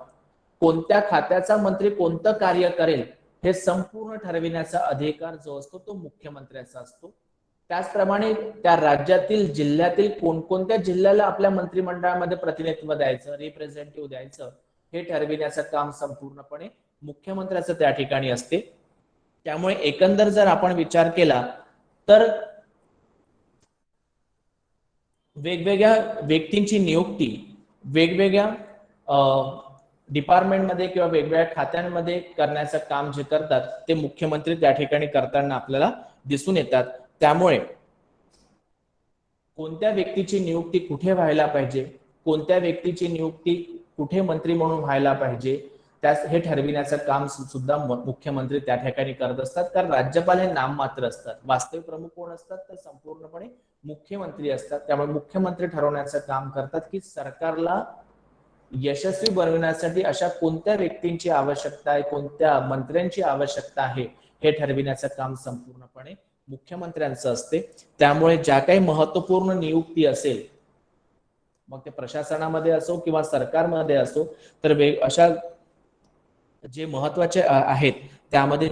कोणत्या खात्याचा मंत्री कोणतं कार्य करेल हे संपूर्ण ठरविण्याचा अधिकार जो असतो तो मुख्यमंत्र्याचा असतो. त्याचप्रमाणे त्या राज्यातील जिल्ह्यातील कोणकोणत्या जिल्ह्याला आपल्या मंत्रिमंडळामध्ये प्रतिनिधित्व द्यायचं, रिप्रेझेंटेटिव्ह द्यायचं हे ठरविण्याचं काम संपूर्णपणे मुख्यमंत्र्याचं त्या ठिकाणी असते. त्यामुळे एकंदर जर आपण विचार केला तर वेगवेगळ्या व्यक्तींची नियुक्ती वेगवेगळ्या डिपार्टमेंटमध्ये किंवा वेगवेगळ्या खात्यांमध्ये करण्याचं काम जे करतात ते मुख्यमंत्री त्या ठिकाणी करताना आपल्याला दिसून येतात. त्यामुळे कोणत्या व्यक्तीची नियुक्ती कुठे व्हायला पाहिजे, कोणत्या व्यक्तीची नियुक्ती कुठे मंत्री म्हणून व्हायला पाहिजे, हे ठरविण्याचं काम सुद्धा मुख्यमंत्री त्या ठिकाणी करत असतात. कारण राज्यपाल हे नाममात्र असतात, वास्तविक प्रमुख कोण असतात तर संपूर्णपणे मुख्यमंत्री असतात. त्यामुळे मुख्यमंत्री ठरवण्याचं काम करतात की सरकारला यशस्वी बनविण्यासाठी अशा कोणत्या व्यक्तींची आवश्यकता आहे, कोणत्या मंत्र्यांची आवश्यकता आहे हे ठरविण्याचं काम संपूर्णपणे मुख्यमंत्र्यांचं असते. त्यामुळे ज्या काही महत्वपूर्ण नियुक्ती असेल, मग ते प्रशासनामध्ये असो किंवा सरकारमध्ये असो, तर अशा जे महत्वाचे आहेत त्यामध्ये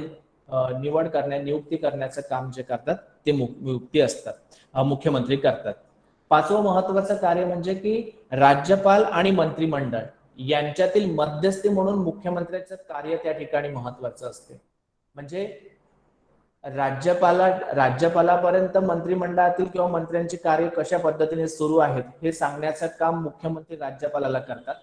नियुक्ती करण्याचं काम जे करतात ते मुख्यमंत्री करतात. पाचवं महत्वाचं कार्य म्हणजे की राज्यपाल आणि मंत्रिमंडळ यांच्यातील मध्यस्थी म्हणून मुख्यमंत्र्यांचं कार्य त्या ठिकाणी महत्वाचं असते. म्हणजे राज्यपालापर्यंत मंत्रिमंडळातील किंवा मंत्र्यांचे कार्य कशा पद्धतीने सुरू आहेत हे सांगण्याचं काम मुख्यमंत्री राज्यपालाला करतात.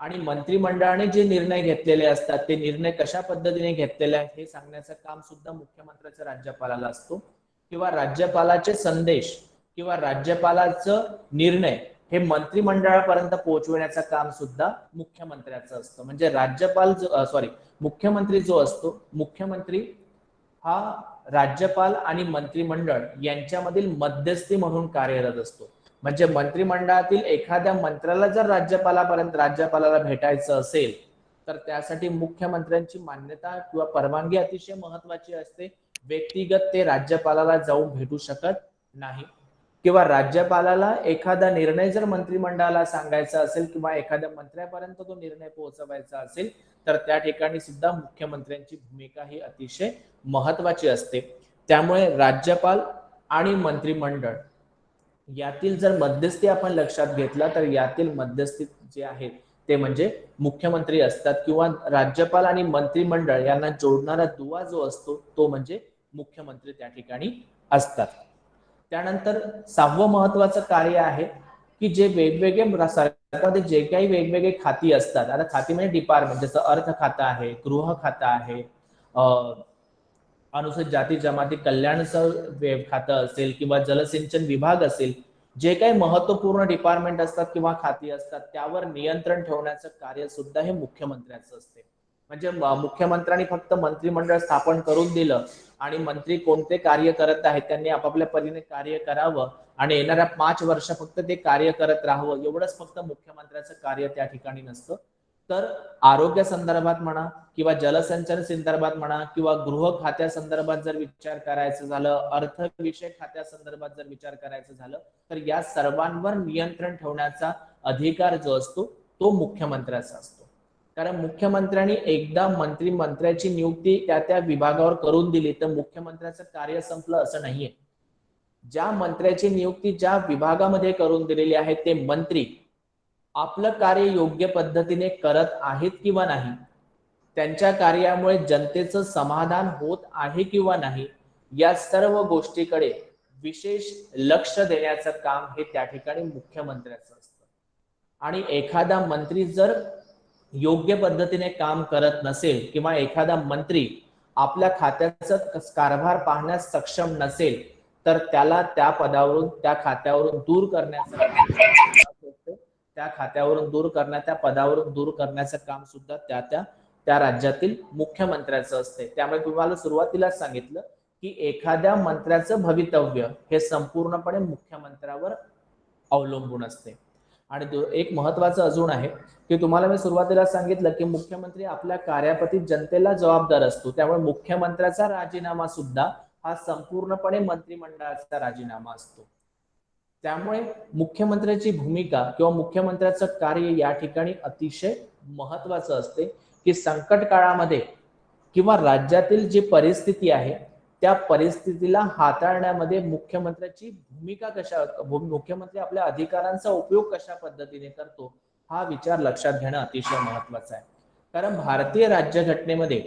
आणि मंत्रिमंडळाने जे निर्णय घेतलेले असतात ते निर्णय कशा पद्धतीने घेतलेले आहेत हे सांगण्याचं काम सुद्धा मुख्यमंत्र्याचं राज्यपालाला असतो. किंवा राज्यपालाचे संदेश किंवा राज्यपालाचं निर्णय हे मंत्रिमंडळापर्यंत पोहोचवण्याचं काम सुद्धा मुख्यमंत्र्याचं असतं. म्हणजे मुख्यमंत्री जो असतो, मुख्यमंत्री हा राज्यपाल आणि मंत्रिमंडळ यांच्यामधील मध्यस्थी म्हणून कार्यरत असतो. म्हणजे मंत्रिमंडळातील एखाद्या मंत्र्याला जर राज्यपालाला भेटायचं असेल तर त्यासाठी मुख्यमंत्र्यांची मान्यता किंवा परवानगी अतिशय महत्वाची असते. व्यक्तिगत ते राज्यपालाला जाऊन भेटू शकत नाही. किंवा राज्यपालाला एखादा निर्णय जर मंत्रिमंडळाला सांगायचा असेल किंवा एखाद्या मंत्र्यापर्यंत तो निर्णय पोहोचवायचा असेल तर त्या ठिकाणी सुद्धा मुख्यमंत्र्यांची भूमिका ही अतिशय महत्वाची असते. त्यामुळे राज्यपाल आणि मंत्रिमंडळ यातील जर मध्यस्थी आपण लक्षात घेतला तर यातील मध्यस्थी जे आहेत ते म्हणजे मुख्यमंत्री असतात. किंवा राज्यपाल आणि मंत्रिमंडळ यांना जोडणारा दुवा जो असतो तो म्हणजे मुख्यमंत्री त्या ठिकाणी असतात. त्यानंतर सहावं महत्वाचं कार्य आहे की जे वेगवेगळे सरकारमध्ये जे काही वेगवेगळे खाती असतात, आता खाती म्हणजे डिपार्टमेंट, जसं अर्थ खातं आहे, गृह खातं आहे, अनुसूचित जाती जमाती कल्याणचं खातं असेल किंवा जलसिंचन विभाग असेल, जे काही महत्वपूर्ण डिपार्टमेंट असतात किंवा खाती असतात त्यावर नियंत्रण ठेवण्याचं कार्य सुद्धा हे मुख्यमंत्र्यांचं असते. म्हणजे मुख्यमंत्र्यांनी फक्त मंत्रिमंडळ स्थापन करून दिलं आणि मंत्री कोणते कार्य करत आहेत त्यांनी आपापल्या परीने कार्य करावं आणि येणाऱ्या 5 वर्ष फक्त ते कार्य करत राहावं एवढंच फक्त मुख्यमंत्र्यांचं कार्य त्या ठिकाणी नसतं. तर आरोग्य संदर्भात म्हणा किंवा जलसंचन संदर्भात म्हणा किंवा गृह खात्या संदर्भात जर विचार करायचं झालं, अर्थविषयक खात्या संदर्भात जर विचार करायचं झालं तर या सर्वांवर नियंत्रण ठेवण्याचा अधिकार जो असतो तो मुख्यमंत्र्याचा असतो. कारण मुख्यमंत्र्यांनी एकदा मंत्र्याची नियुक्ती त्या विभागावर करून दिली तर मुख्यमंत्र्याचं कार्य संपलं असं नाहीये. ज्या मंत्र्याची नियुक्ती ज्या विभागामध्ये करून दिलेली आहे ते मंत्री आपलं कार्य योग्य पद्धतीने करत आहेत किंवा नाही, त्यांच्या कार्यामुळे जनतेचं समाधान होत आहे किंवा नाही, या सर्व गोष्टीकडे विशेष लक्ष देण्याचं काम हे त्या ठिकाणी मुख्यमंत्र्याचं असतं. आणि एखादा मंत्री जर योग्य पद्धतीने काम करत नसेल किंवा एखादा मंत्री आपल्या खात्याचा कारभार पाहण्यास सक्षम नसेल तर त्याला त्या पदावरून त्या खात्यावरून दूर करण्याचं त्या पदावरून दूर करण्याचं काम सुद्धा त्या राज्यातील मुख्यमंत्र्याचं असते. त्यामुळे तुम्हाला सुरुवातीलाच सांगितलं की एखाद्या मंत्र्याचं भवितव्य हे संपूर्णपणे मुख्यमंत्र्यावर अवलंबून असते. आणि एक महत्वाचं अजून आहे की तुम्हाला मी सुरुवातीला सांगितलं की मुख्यमंत्री आपल्या कार्याप्रती जनतेला जबाबदार असतो. त्यामुळे मुख्यमंत्र्याचा राजीनामा सुद्धा हा संपूर्णपणे मंत्रिमंडळाचा राजीनामा असतो. त्यामुळे मुख्यमंत्र्याची भूमिका किंवा मुख्यमंत्र्याचं कार्य या ठिकाणी अतिशय महत्वाचं असते की संकट काळामध्ये किंवा राज्यातील जी परिस्थिती आहे त्या परिस्थितीला हाताळण्यामध्ये मुख्यमंत्र्याची भूमिका मुख्यमंत्री आपल्या अधिकारांचा उपयोग कशा पद्धतीने करतो हा विचार लक्षात घेणं अतिशय महत्वाचं आहे. कारण भारतीय राज्यघटनेमध्ये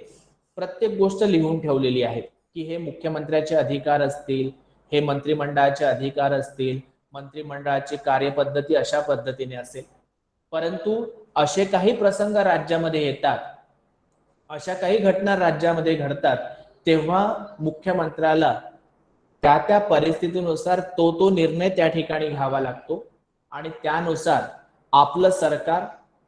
प्रत्येक गोष्ट लिहून ठेवलेली आहे की हे मुख्यमंत्र्याचे अधिकार असतील, हे मंत्रिमंडळाचे अधिकार असतील, मंत्रिमंडळाची कार्यपद्धती अशा पद्धतीने असेल. परंतु असे काही प्रसंग राज्यामध्ये येतात, अशा काही घटना राज्यामध्ये घडतात तेव्हा मुख्यमंत्र्याला त्या परिस्थितीनुसार तो निर्णय त्या ठिकाणी घ्यावा लागतो आणि त्यानुसार आपलं सरकार,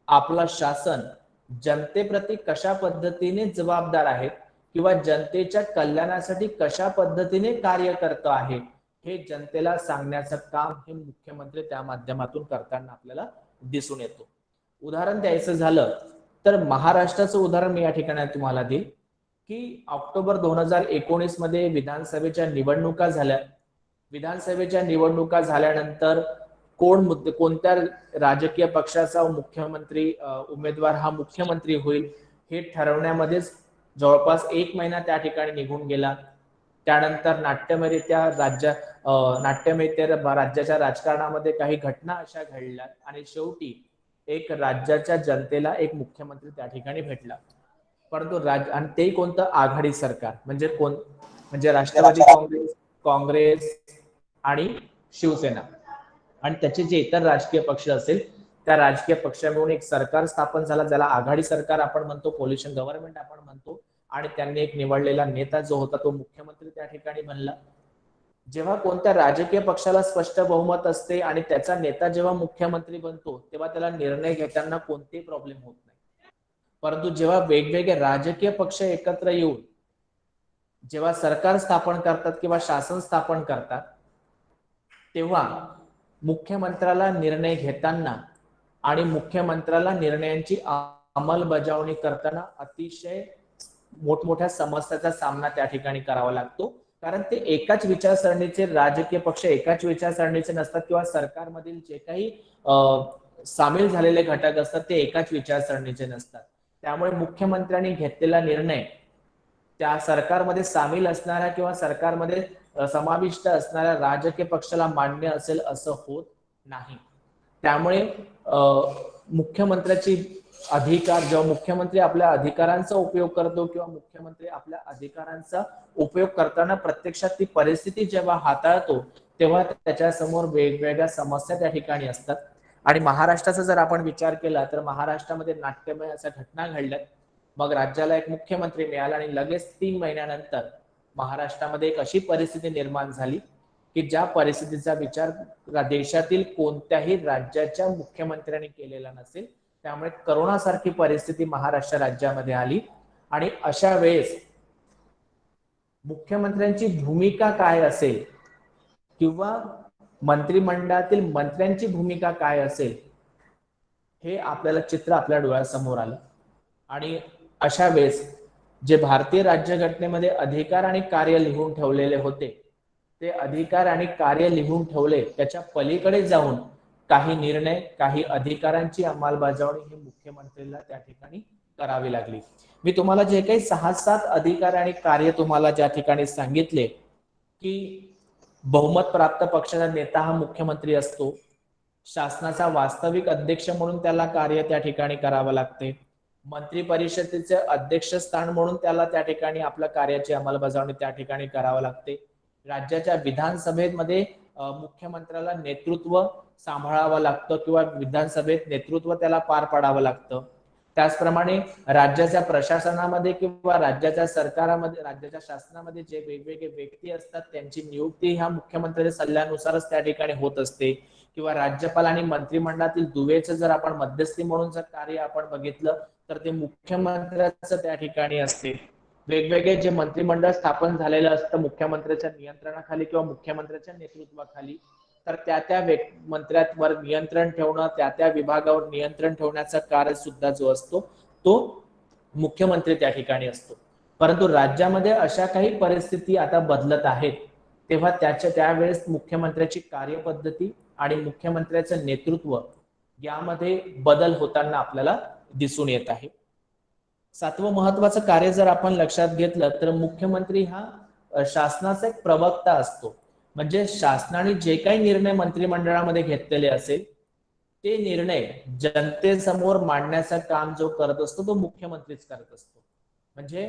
आपलं शासन जनतेप्रती कशा पद्धतीने जबाबदार आहेत किंवा जनतेच्या कल्याणासाठी कशा पद्धतीने कार्य करत आहे हे जनतेला सांगण्याचं काम हे मुख्यमंत्री त्या माध्यमातून करताना आपल्याला दिसून येतो. उदाहरण द्यायचं झालं तर महाराष्ट्राचं उदाहरण मी या ठिकाणी तुम्हाला देईल की ऑक्टोबर 2019 मध्ये विधानसभेच्या निवडणुका झाल्या. विधानसभेच्या निवडणुका झाल्यानंतर कोणत्या राजकीय पक्षाचा मुख्यमंत्री उमेदवार हा मुख्यमंत्री होईल हे ठरवण्यामध्येच जवळपास 1 महिना त्या ठिकाणी निघून गेला. त्यानंतर नाट्यमयरित्या राज्याच्या राजकारणामध्ये काही घटना अशा घडल्या आणि शेवटी एक राज्याच्या जनतेला एक मुख्यमंत्री त्या ठिकाणी भेटला. परंतु आणि ते कोणतं आघाडी सरकार म्हणजे राष्ट्रवादी काँग्रेस आणि शिवसेना आणि त्याचे जे इतर राजकीय पक्ष असेल त्या राजकीय पक्ष मिळून एक सरकार स्थापन झाला ज्याला आघाडी सरकार आपण म्हणतो, कोलिशन गव्हर्नमेंट आपण म्हणतो. आणि त्यांनी एक निवडलेला नेता जो होता तो मुख्यमंत्री त्या ठिकाणी बनला. जेव्हा कोणत्या राजकीय पक्षाला स्पष्ट बहुमत असते आणि त्याचा नेता जेव्हा मुख्यमंत्री बनतो तेव्हा त्याला निर्णय घेताना कोणतेही प्रॉब्लेम होत नाही. परंतु जेव्हा वेगवेगळे राजकीय पक्ष एकत्र येऊन जेव्हा सरकार स्थापन करतात किंवा शासन स्थापन करतात तेव्हा मुख्यमंत्र्याला निर्णय घेताना आणि मुख्यमंत्र्याला निर्णयांची अंमलबजावणी करताना अतिशय मोठमोठ्या समस्याचा सामना त्या ठिकाणी करावा लागतो. कारण ते एकाच विचारसरणीचे राजकीय पक्ष एकाच विचारसरणीचे नसतात किंवा सरकारमधील जे काही सामील झालेले घटक असतात ते एकाच विचारसरणीचे नसतात. त्यामुळे मुख्यमंत्र्यांनी घेतलेला निर्णय त्या सरकारमध्ये सामील असणाऱ्या किंवा सरकारमध्ये समाविष्ट असणाऱ्या राजकीय पक्षाला मान्य असेल असं होत नाही. त्यामुळे मुख्यमंत्र्याची अधिकार जेव्हा मुख्यमंत्री आपल्या अधिकारांचा उपयोग करतो किंवा मुख्यमंत्री आपल्या अधिकारांचा उपयोग करताना प्रत्यक्षात ती परिस्थिती जेव्हा हाताळतो तेव्हा त्याच्या समोर वेगवेगळ्या समस्या त्या ठिकाणी असतात. आणि महाराष्ट्राचा जर आपण विचार केला तर महाराष्ट्रामध्ये नाट्यमय अशा घटना घडल्यात. मग राज्याला एक मुख्यमंत्री मिळाला आणि लगेच 3 महिन्यानंतर महाराष्ट्रामध्ये एक अशी परिस्थिती निर्माण झाली की ज्या परिस्थितीचा विचार देशातील कोणत्याही राज्याच्या मुख्यमंत्र्यांनी केलेला नसेल. त्यामुळे करोनासारखी परिस्थिती महाराष्ट्र राज्यामध्ये आली आणि अशा वेळेस मुख्यमंत्र्यांची भूमिका काय असेल किंवा मंत्रिमंडळातील मंत्र्यांची भूमिका काय असेल हे आपल्याला चित्र आपल्या डोळ्यासमोर आलं. आणि अशा वेळेस जे भारतीय राज्यघटनेमध्ये अधिकार आणि कार्य लिहून ठेवलेले होते ते अधिकार आणि कार्य लिहून ठेवले त्याच्या पलीकडे जाऊन काही निर्णय काही अधिकारांची अंमलबजावणी ही मुख्यमंत्र्याला त्या ठिकाणी करावी लागली. मी तुम्हाला जे काही 6-7 अधिकार आणि कार्य तुम्हाला ज्या ठिकाणी सांगितले की बहुमत प्राप्त पक्षाचा नेता हा मुख्यमंत्री असतो, शासनाचा वास्तविक अध्यक्ष म्हणून त्याला कार्य त्या ठिकाणी करावं लागते, मंत्री परिषदेचे अध्यक्षस्थान म्हणून त्याला त्या ठिकाणी आपल्या कार्याची अंमलबजावणी त्या ठिकाणी करावं लागते, राज्याच्या विधानसभेमध्ये मुख्यमंत्र्याला नेतृत्व सांभाळावं लागतं किंवा विधानसभेत नेतृत्व त्याला पार पाडावं लागतं. त्याचप्रमाणे राज्याच्या प्रशासनामध्ये किंवा राज्याच्या सरकारामध्ये राज्याच्या शासनामध्ये जे वेगवेगळे व्यक्ती असतात त्यांची नियुक्ती ह्या मुख्यमंत्र्यांच्या सल्ल्यानुसारच त्या ठिकाणी होत असते. किंवा राज्यपाल आणि मंत्रिमंडळातील दुवेचं जर आपण मध्यस्थी म्हणून जर कार्य आपण बघितलं तर ते मुख्यमंत्र्याचं त्या ठिकाणी असते. वेगवेगळे जे मंत्रिमंडळ स्थापन झालेलं असतं मुख्यमंत्र्याच्या नियंत्रणाखाली किंवा मुख्यमंत्र्याच्या नेतृत्वाखाली तर त्या मंत्र्यांवर नियंत्रण ठेवणं त्या विभागावर नियंत्रण ठेवण्याचा कार्य सुद्धा जो असतो तो मुख्यमंत्री त्या ठिकाणी असतो. परंतु राज्यामध्ये अशा काही परिस्थिती आता बदलत आहेत तेव्हा त्यावेळेस मुख्यमंत्र्याची कार्यपद्धती आणि मुख्यमंत्र्याचं नेतृत्व यामध्ये बदल होताना आपल्याला दिसून येत आहे. 7वं महत्वाचं कार्य जर आपण लक्षात घेतलं तर मुख्यमंत्री हा शासनाचा एक प्रवक्ता असतो. म्हणजे शासनाने जे काही निर्णय मंत्रिमंडळामध्ये घेतलेले असेल ते निर्णय जनतेसमोर मांडण्याचं काम जो करत असतो तो मुख्यमंत्रीच करत असतो. म्हणजे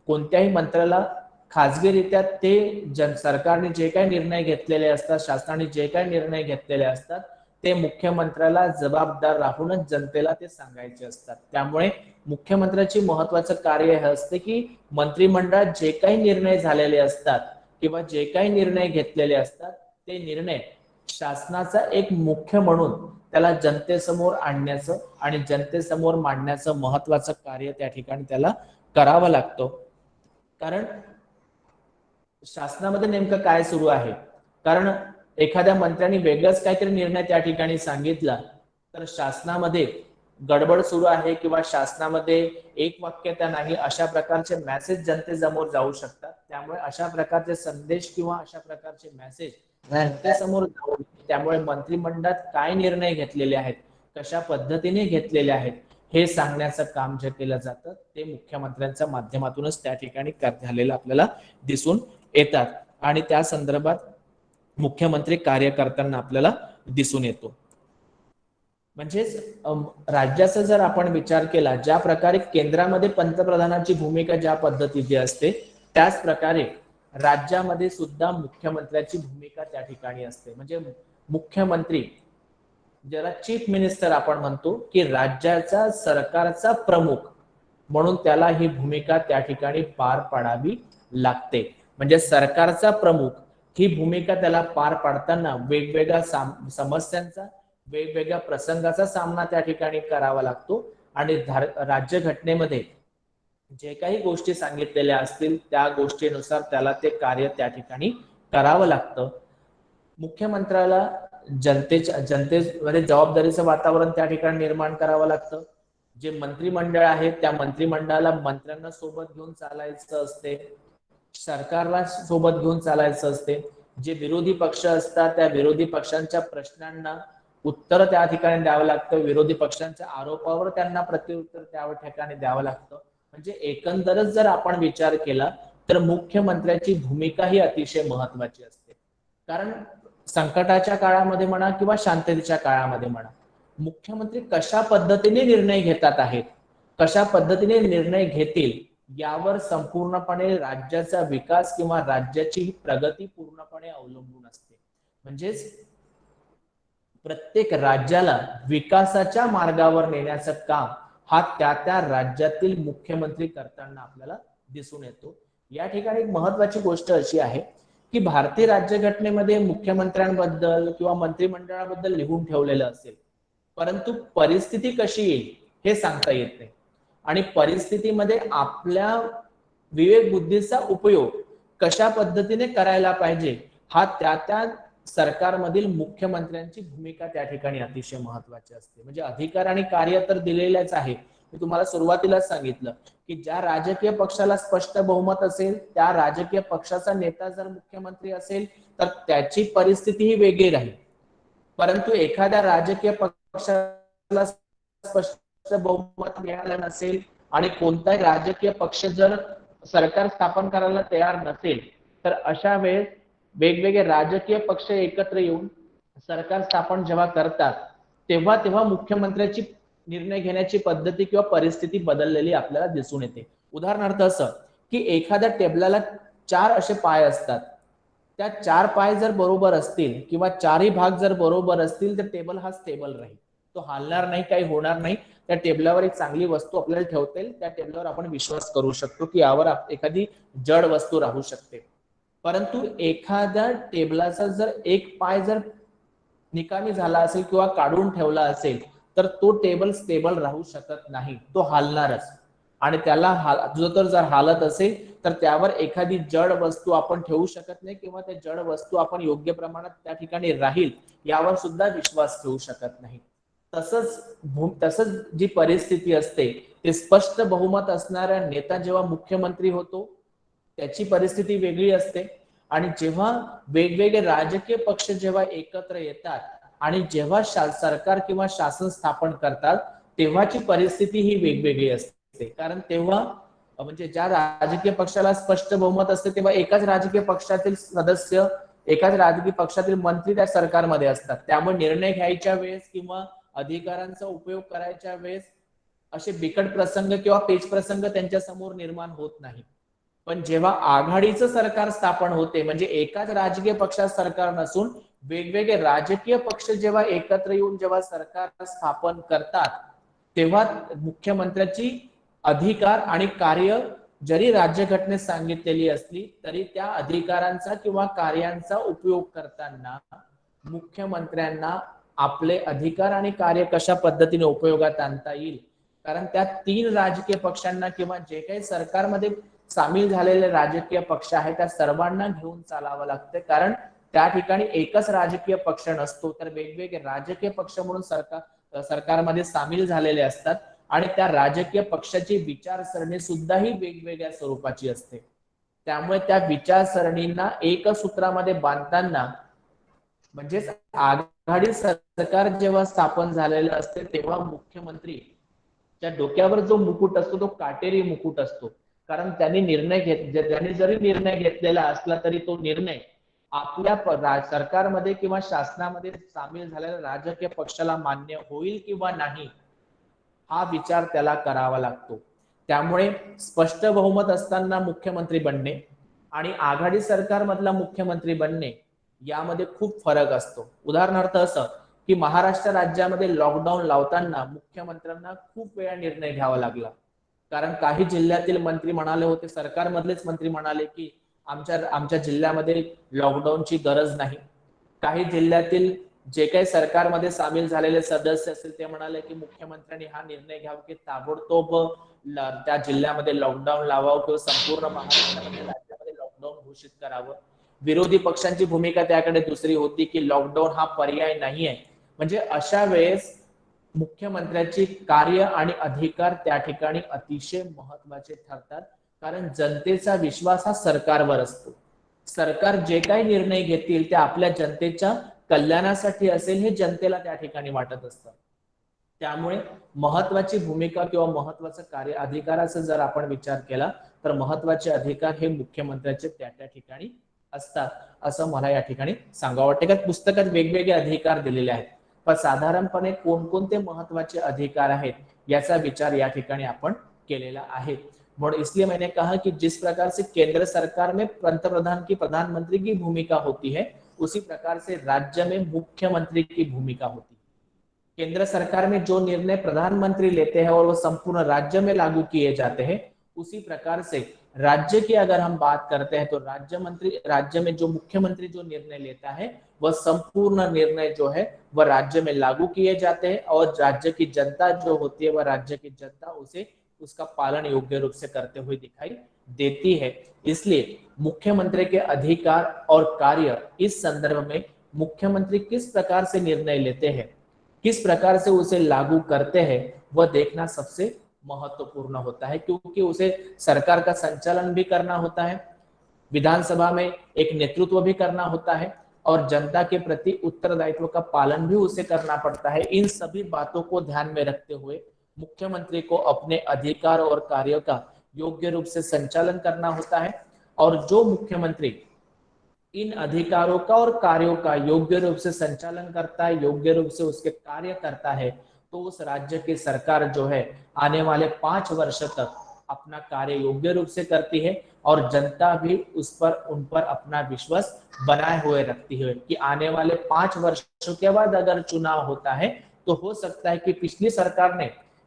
कोणत्याही मंत्र्याला खाजगीरित्या ते सरकारने जे काही निर्णय घेतलेले असतात शासनाने जे काही निर्णय घेतलेले असतात ते मुख्यमंत्र्याला जबाबदार राहूनच जनतेला ते सांगायचे असतात. त्यामुळे मुख्यमंत्र्याची महत्वाचं कार्य हे असते की मंत्रिमंडळात जे काही निर्णय झालेले असतात किंवा जे काही निर्णय घेतलेले असतात ते निर्णय शासनाचा एक मुख्य म्हणून त्याला जनतेसमोर आणण्याचं आणि जनतेसमोर मांडण्याचं महत्वाचं कार्य त्या ठिकाणी त्याला करावं लागतं. कारण शासनामध्ये नेमकं काय सुरू आहे, कारण एखाद्या मंत्र्यांनी वेगळंच काहीतरी निर्णय त्या ठिकाणी सांगितला तर शासनामध्ये गडबड सुरू आहे किंवा शासनामध्ये एक वाक्यता नाही अशा प्रकारचे मेसेज जनतेसमोर जाऊ शकतात. त्यामुळे अशा प्रकारचे संदेश किंवा अशा प्रकारचे मेसेज जनतेसमोर जाऊ नये. त्यामुळे मंत्रिमंडळात काय निर्णय घेतलेले आहेत, कशा पद्धतीने घेतलेले आहेत हे सांगण्याचं काम जे केलं जातं ते मुख्यमंत्र्यांच्या माध्यमातूनच त्या ठिकाणी झालेलं आपल्याला दिसून येतात आणि त्या संदर्भात मुख्यमंत्री कार्य करताना आपल्याला दिसून येतो. म्हणजेच राज्याचा जर आपण विचार केला, ज्या प्रकारे केंद्रामध्ये पंतप्रधानांची भूमिका ज्या पद्धतीची असते त्याच प्रकारे राज्यामध्ये सुद्धा मुख्यमंत्र्याची भूमिका त्या ठिकाणी असते. म्हणजे मुख्यमंत्री ज्याला चीफ मिनिस्टर आपण म्हणतो की राज्याचा सरकारचा प्रमुख म्हणून त्याला ही भूमिका त्या ठिकाणी पार पाडावी लागते. म्हणजे सरकारचा प्रमुख ही भूमिका त्याला पार पाडताना वेगवेगळ्या समस्यांचा वेगवेगळ्या प्रसंगाचा सामना त्या ठिकाणी करावा लागतो आणि राज्यघटनेमध्ये जे काही गोष्टी सांगितलेल्या असतील त्या गोष्टीनुसार त्याला ते कार्य त्या ठिकाणी करावं लागतं. मुख्यमंत्र्याला जनतेमध्ये जबाबदारीचं वातावरण त्या ठिकाणी निर्माण करावं लागतं. जे मंत्रिमंडळ आहे त्या मंत्रिमंडळाला मंत्र्यांना सोबत घेऊन चालायचं असते, सरकारला सोबत घेऊन चालायचं असते. जे विरोधी पक्ष असतात त्या विरोधी पक्षांच्या प्रश्नांना उत्तर त्या ठिकाणी द्यावं लागतं, विरोधी पक्षांच्या आरोपावर त्यांना प्रत्युत्तर त्या ठिकाणी द्यावं लागतं. म्हणजे एकंदरच जर आपण विचार केला तर मुख्यमंत्र्याची भूमिका ही अतिशय महत्वाची असते. कारण संकटाच्या काळामध्ये म्हणा किंवा शांततेच्या काळामध्ये म्हणा मुख्यमंत्री कशा पद्धतीने निर्णय घेतात आहेत, कशा पद्धतीने निर्णय घेतील यावर संपूर्णपणे राज्याचा विकास किंवा राज्याची प्रगती पूर्णपणे अवलंबून असते. म्हणजेच प्रत्येक राज्याला विकासाच्या मार्गावर नेण्याचं काम हा त्या राज्यातील मुख्यमंत्री करताना आपल्याला दिसून येतो. या ठिकाणी एक महत्वाची गोष्ट अशी आहे की भारतीय राज्यघटनेमध्ये मुख्यमंत्र्यांबद्दल किंवा मंत्रिमंडळाबद्दल लिहून ठेवलेलं असेल, परंतु परिस्थिती कशी येईल हे सांगता येत नाही आणि परिस्थितीमध्ये आपल्या विवेक बुद्धीचा उपयोग कशा पद्धतीने करायला पाहिजे हा त्या सरकारमधील मुख्यमंत्र्यांची भूमिका त्या ठिकाणी अतिशय महत्वाची असते. म्हणजे अधिकार आणि कार्य तर दिलेलेच आहे. मी तुम्हाला सुरुवातीलाच सांगितलं की ज्या राजकीय पक्षाला स्पष्ट बहुमत असेल त्या राजकीय पक्षाचा नेता जर मुख्यमंत्री असेल तर त्याची परिस्थिती ही वेगळी राहील. परंतु एखाद्या राजकीय पक्षाला स्पष्ट बहुमत मिळालं नसेल आणि कोणताही राजकीय पक्ष जर सरकार स्थापन करायला तयार नसेल तर अशा वेळेस वेगवेगळे राजकीय पक्ष एकत्र येऊन सरकार स्थापन जेव्हा करतात तेव्हा मुख्यमंत्र्याची निर्णय घेण्याची पद्धती किंवा परिस्थिती बदललेली आपल्याला दिसून येते. उदाहरणार्थ असं की एखाद्या टेबलाला 4 असे पाय असतात, त्या 4 पाय जर बरोबर असतील किंवा 4ही भाग जर बरोबर असतील तर टेबल हा स्टेबल राहील, तो हालणार नाही, काही होणार नाही. त्या टेबलावर एक चांगली वस्तू आपल्याला ठेवता येईल, त्या टेबलावर आपण विश्वास करू शकतो की यावर एखादी जड वस्तू राहू शकते. परंतु एखाद्या टेबलाचा जर एक पाय जर निकामी झाला असेल किंवा काढून ठेवला असेल तर तो टेबल स्टेबल राहू शकत नाही, तो हालणारच. आणि त्याला जर हालत असेल तर त्यावर एखादी जड वस्तू आपण ठेवू शकत नाही किंवा त्या जड वस्तू आपण प्रमाणात त्या ठिकाणी राहील यावर सुद्धा विश्वास ठेवू शकत नाही. तसंच जी परिस्थिती असते ते स्पष्ट बहुमत असणारा नेता जेव्हा मुख्यमंत्री होतो त्याची परिस्थिती वेगळी असते आणि जेव्हा वेगवेगळे राजकीय पक्ष जेव्हा एकत्र येतात आणि जेव्हा सरकार किंवा शासन स्थापन करतात तेव्हाची परिस्थिती ही वेगवेगळी असते. कारण तेव्हा म्हणजे ज्या राजकीय पक्षाला स्पष्ट बहुमत असते तेव्हा एकाच राजकीय पक्षातील सदस्य, एकाच राजकीय पक्षातील मंत्री त्या सरकारमध्ये असतात. त्यामुळे निर्णय घ्यायच्या वेळेस किंवा अधिकारांचा उपयोग करायच्या वेळेस असे बिकट प्रसंग किंवा पेच प्रसंग त्यांच्या समोर निर्माण होत नाही. पण जेव्हा आघाडीचं सरकार स्थापन होते म्हणजे एकाच राजकीय पक्षात सरकार नसून वेगवेगळे राजकीय पक्ष जेव्हा एकत्र येऊन जेव्हा सरकार स्थापन करतात तेव्हा मुख्यमंत्र्याची अधिकार आणि कार्य जरी राज्यघटनेत सांगितलेली असली तरी त्या अधिकारांचा किंवा कार्यांचा उपयोग करताना मुख्यमंत्र्यांना आपले अधिकार आणि कार्य कशा पद्धतीने उपयोगात आणता येईल, कारण त्या 3 राजकीय पक्षांना किंवा जे काही सरकारमध्ये सामील झालेले राजकीय पक्ष आहेत त्या सर्वांना घेऊन चालावं लागतं, कारण त्या ठिकाणी एकच राजकीय पक्ष नसतो, तर वेगवेगळे राजकीय पक्ष म्हणून सरकारमध्ये सामील झालेले असतात आणि त्या राजकीय पक्षाची विचारसरणी सुद्धा ही वेगवेगळ्या स्वरूपाची असते. त्यामुळे त्या विचारसरणींना एक सूत्रामध्ये बांधताना, म्हणजेच आघाडी सरकार जेव्हा स्थापन झालेलं असते तेव्हा मुख्यमंत्रीच्या डोक्यावर जो मुकुट असतो तो काटेरी मुकुट असतो, कारण त्यांनी जरी निर्णय घेतलेला असला तरी तो निर्णय आपल्या सरकारमध्ये किंवा शासनामध्ये सामील झालेल्या राजकीय पक्षाला मान्य होईल किंवा नाही हा विचार त्याला करावा लागतो. त्यामुळे स्पष्ट बहुमत असताना मुख्यमंत्री बनणे आणि आघाडी सरकारमधला मुख्यमंत्री बनणे यामध्ये खूप फरक असतो. उदाहरणार्थ असं की महाराष्ट्र राज्यामध्ये लॉकडाऊन लावताना मुख्यमंत्र्यांना खूप वेळा निर्णय घ्यावा लागला, कारण काही जिल्ह्यातील मंत्री म्हणाले होते, सरकारमधलेच मंत्री म्हणाले की आमच्या जिल्ह्यामध्ये लॉकडाऊनची गरज नाही. काही जिल्ह्यातील जे काही सरकारमध्ये सामील झालेले सदस्य असतील ते म्हणाले की मुख्यमंत्र्यांनी हा निर्णय घ्यावा की ताबडतोब त्या जिल्ह्यामध्ये लॉकडाऊन लावावं किंवा संपूर्ण महाराष्ट्रामध्ये राज्यामध्ये लॉकडाऊन घोषित करावं. विरोधी पक्षांची भूमिका त्याकडे दुसरी होती की लॉकडाऊन हा पर्याय नाही आहे. म्हणजे अशा वेळेस मुख्यमंत्र्याची कार्य आणि अधिकार त्या ठिकाणी अतिशय महत्वाचे ठरतात, कारण जनतेचा विश्वास हा सरकारवर असतो. सरकार जे काही निर्णय घेतील ते आपल्या जनतेच्या कल्याणासाठी असेल हे जनतेला त्या ठिकाणी वाटत असतं. त्यामुळे महत्वाची भूमिका किंवा महत्वाचं कार्य अधिकाराचा जर आपण विचार केला तर महत्वाचे अधिकार हे मुख्यमंत्र्याचे त्या ठिकाणी असतात, असं मला या ठिकाणी सांगावं वाटतं. का पुस्तकात वेगवेगळे अधिकार दिलेले आहेत, पण साधारणपणे कोणकोणते महत्वाचे अधिकार आहेत याचा विचार या ठिकाणी आपण केलेला आहे. म्हणून इसलिए मैंने कहा कि जिस प्रकार से केंद्र सरकार में पंतप्रधान की प्रधानमंत्री की भूमिका होती है, उसी प्रकार से राज्य में मुख्यमंत्री की भूमिका होती है। केंद्र सरकार में जो निर्णय प्रधानमंत्री लेते हैं और वो संपूर्ण राज्य में लागू किए जाते हैं, उसी प्रकार से राज्य की अगर हम बात करते हैं तो राज्य में जो मुख्यमंत्री जो निर्णय लेता है वह संपूर्ण निर्णय जो है वह राज्य में लागू किए जाते हैं और राज्य की जनता जो होती है वह राज्य की जनता उसे उसका पालन योग्य रूप से करते हुए दिखाई देती है। इसलिए मुख्यमंत्री के अधिकार और कार्य इस संदर्भ में मुख्यमंत्री किस प्रकार से निर्णय लेते हैं, किस प्रकार से उसे लागू करते हैं, वह देखना सबसे महत्वपूर्ण होता है, क्योंकि उसे सरकार का संचालन भी करना होता है, विधानसभा में एक नेतृत्व भी करना होता है और जनता के प्रति उत्तरदायित्व का पालन भी उसे करना पड़ता है। इन सभी बातों को ध्यान में रखते हुए मुख्यमंत्री को अपने अधिकार और कार्यों का योग्य रूप से संचालन करना होता है और जो मुख्यमंत्री इन अधिकारों का और कार्यों का योग्य रूप से संचालन करता है, योग्य रूप से उसके कार्य करता है, तो उस राज्य की सरकार जो है आने वाले 5 वर्ष तक अपना कार्य योग्य रूप से करती है और जनता भी उन पर अपना विश्वास बनाए हुए रखती है कि आने वाले 5 वर्षों के बाद अगर चुनाव होता है तो हो सकता है कि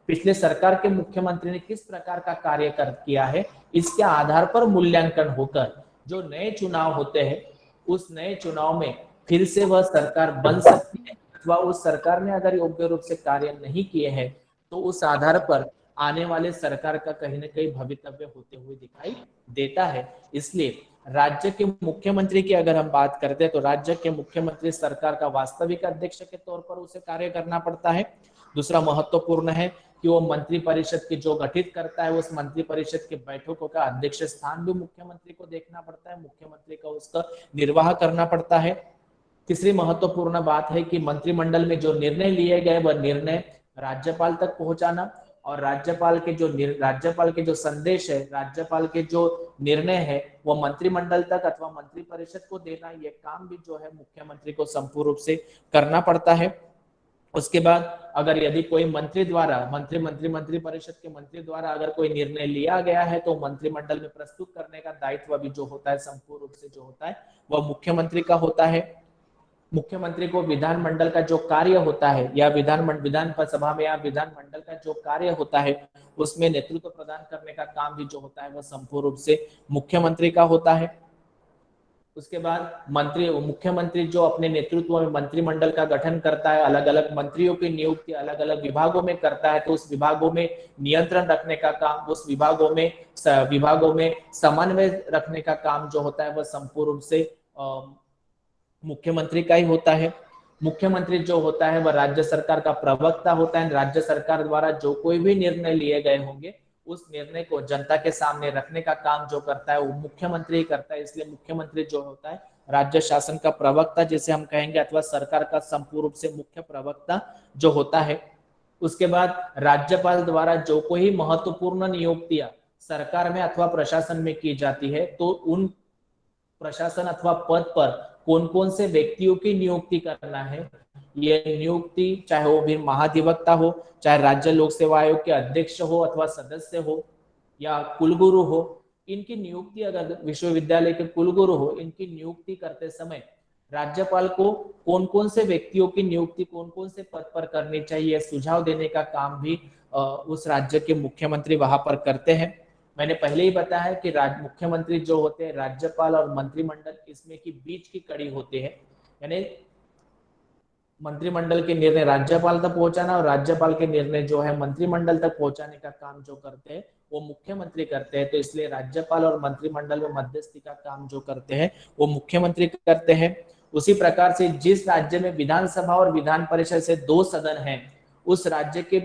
पिछले सरकार के मुख्यमंत्री ने किस प्रकार का कार्य किया है, इसके आधार पर मूल्यांकन होकर जो नए चुनाव होते हैं उस नए चुनाव में फिर से वह सरकार बन सकती है, अथवा उस सरकार ने अगर योग्य रूप से कार्य नहीं किए हैं तो उस आधार पर आने वाले सरकार का कहीं ना कहीं भवितव्य होते हुए दिखाई देता है। इसलिए राज्य के मुख्यमंत्री की अगर हम बात करते हैं तो राज्य के मुख्यमंत्री सरकार का वास्तविक अध्यक्ष के तौर पर उसे कार्य करना पड़ता है। दूसरा महत्वपूर्ण है कि वो मंत्री परिषद की जो गठित करता है उस मंत्री परिषद के बैठकों का अध्यक्ष स्थान भी मुख्यमंत्री को देखना पड़ता है, मुख्यमंत्री का उसका निर्वाह करना पड़ता है। तीसरी महत्वपूर्ण बात है कि मंत्रिमंडल में जो निर्णय लिए गए वह निर्णय राज्यपाल तक पहुंचाना और राज्यपाल के जो संदेश है, राज्यपाल के जो निर्णय है वो मंत्रिमंडल तक अथवा मंत्री परिषद को देना, ये काम भी जो है मुख्यमंत्री को संपूर्ण रूप से करना पड़ता है। उसके बाद अगर यदि कोई मंत्री परिषद के मंत्री द्वारा अगर कोई निर्णय लिया गया है तो मंत्रिमंडल में प्रस्तुत करने का दायित्व भी जो होता है संपूर्ण रूप से जो होता है वह मुख्यमंत्री का होता है। मुख्यमंत्री को विधानमंडल का जो कार्य होता है या विधानसभा में या विधानमंडल का जो कार्य होता है उसमें नेतृत्व प्रदान करने का काम भी जो होता है वह संपूर्ण रूप से मुख्यमंत्री का होता है। उसके बाद मुख्यमंत्री जो अपने नेतृत्व में मंत्रिमंडल का गठन करता है, अलग अलग मंत्रियों की नियुक्ति अलग अलग विभागों में करता है, तो उस विभागों में नियंत्रण रखने का काम, उस विभागों में समन्वय रखने का काम जो होता है वह संपूर्ण रूप से मुख्यमंत्री का ही होता है। मुख्यमंत्री जो होता है वह राज्य सरकार का प्रवक्ता होता है। राज्य सरकार द्वारा जो कोई भी निर्णय लिए गए होंगे उस निर्णय को जनता के सामने रखने का काम जो करता है वो मुख्यमंत्री ही करता है। इसलिए मुख्यमंत्री जो होता है राज्य शासन का प्रवक्ता जिसे हम कहेंगे, अथवा सरकार का संपूर्ण रूप से मुख्य प्रवक्ता जो होता है। उसके बाद राज्यपाल द्वारा जो कोई महत्वपूर्ण नियुक्तियां सरकार में अथवा प्रशासन में की जाती है, तो उन प्रशासन अथवा पद पर कौन कौन से व्यक्तियों की नियुक्ति करना है, ये नियुक्ति चाहे वो भी महाधिवक्ता हो, चाहे राज्य लोक सेवा आयोग के अध्यक्ष हो अथवा सदस्य हो या कुलगुरु हो, इनकी नियुक्ति अगर विश्वविद्यालय के कुलगुरु हो, इनकी नियुक्ति करते समय राज्यपाल को कौन कौन से व्यक्तियों की नियुक्ति कौन कौन से पद पर करनी चाहिए सुझाव देने का काम भी उस राज्य के मुख्यमंत्री वहां पर करते हैं। मैंने पहले ही बताया कि मुख्यमंत्री जो होते हैं राज्यपाल और मंत्रिमंडल इसमें की बीच की कड़ी होती है, यानी मंत्रिमंडल के निर्णय राज्यपाल तक पहुंचाना और राज्यपाल के निर्णय जो है मंत्रिमंडल तक पहुंचाने का काम जो करते हैं वो मुख्यमंत्री करते हैं। तो इसलिए राज्यपाल और मंत्रिमंडल में मध्यस्थी का काम जो करते हैं वो मुख्यमंत्री करते हैं। उसी प्रकार से जिस राज्य में विधानसभा और विधान परिषद से 2 सदन हैं, उस राज्य के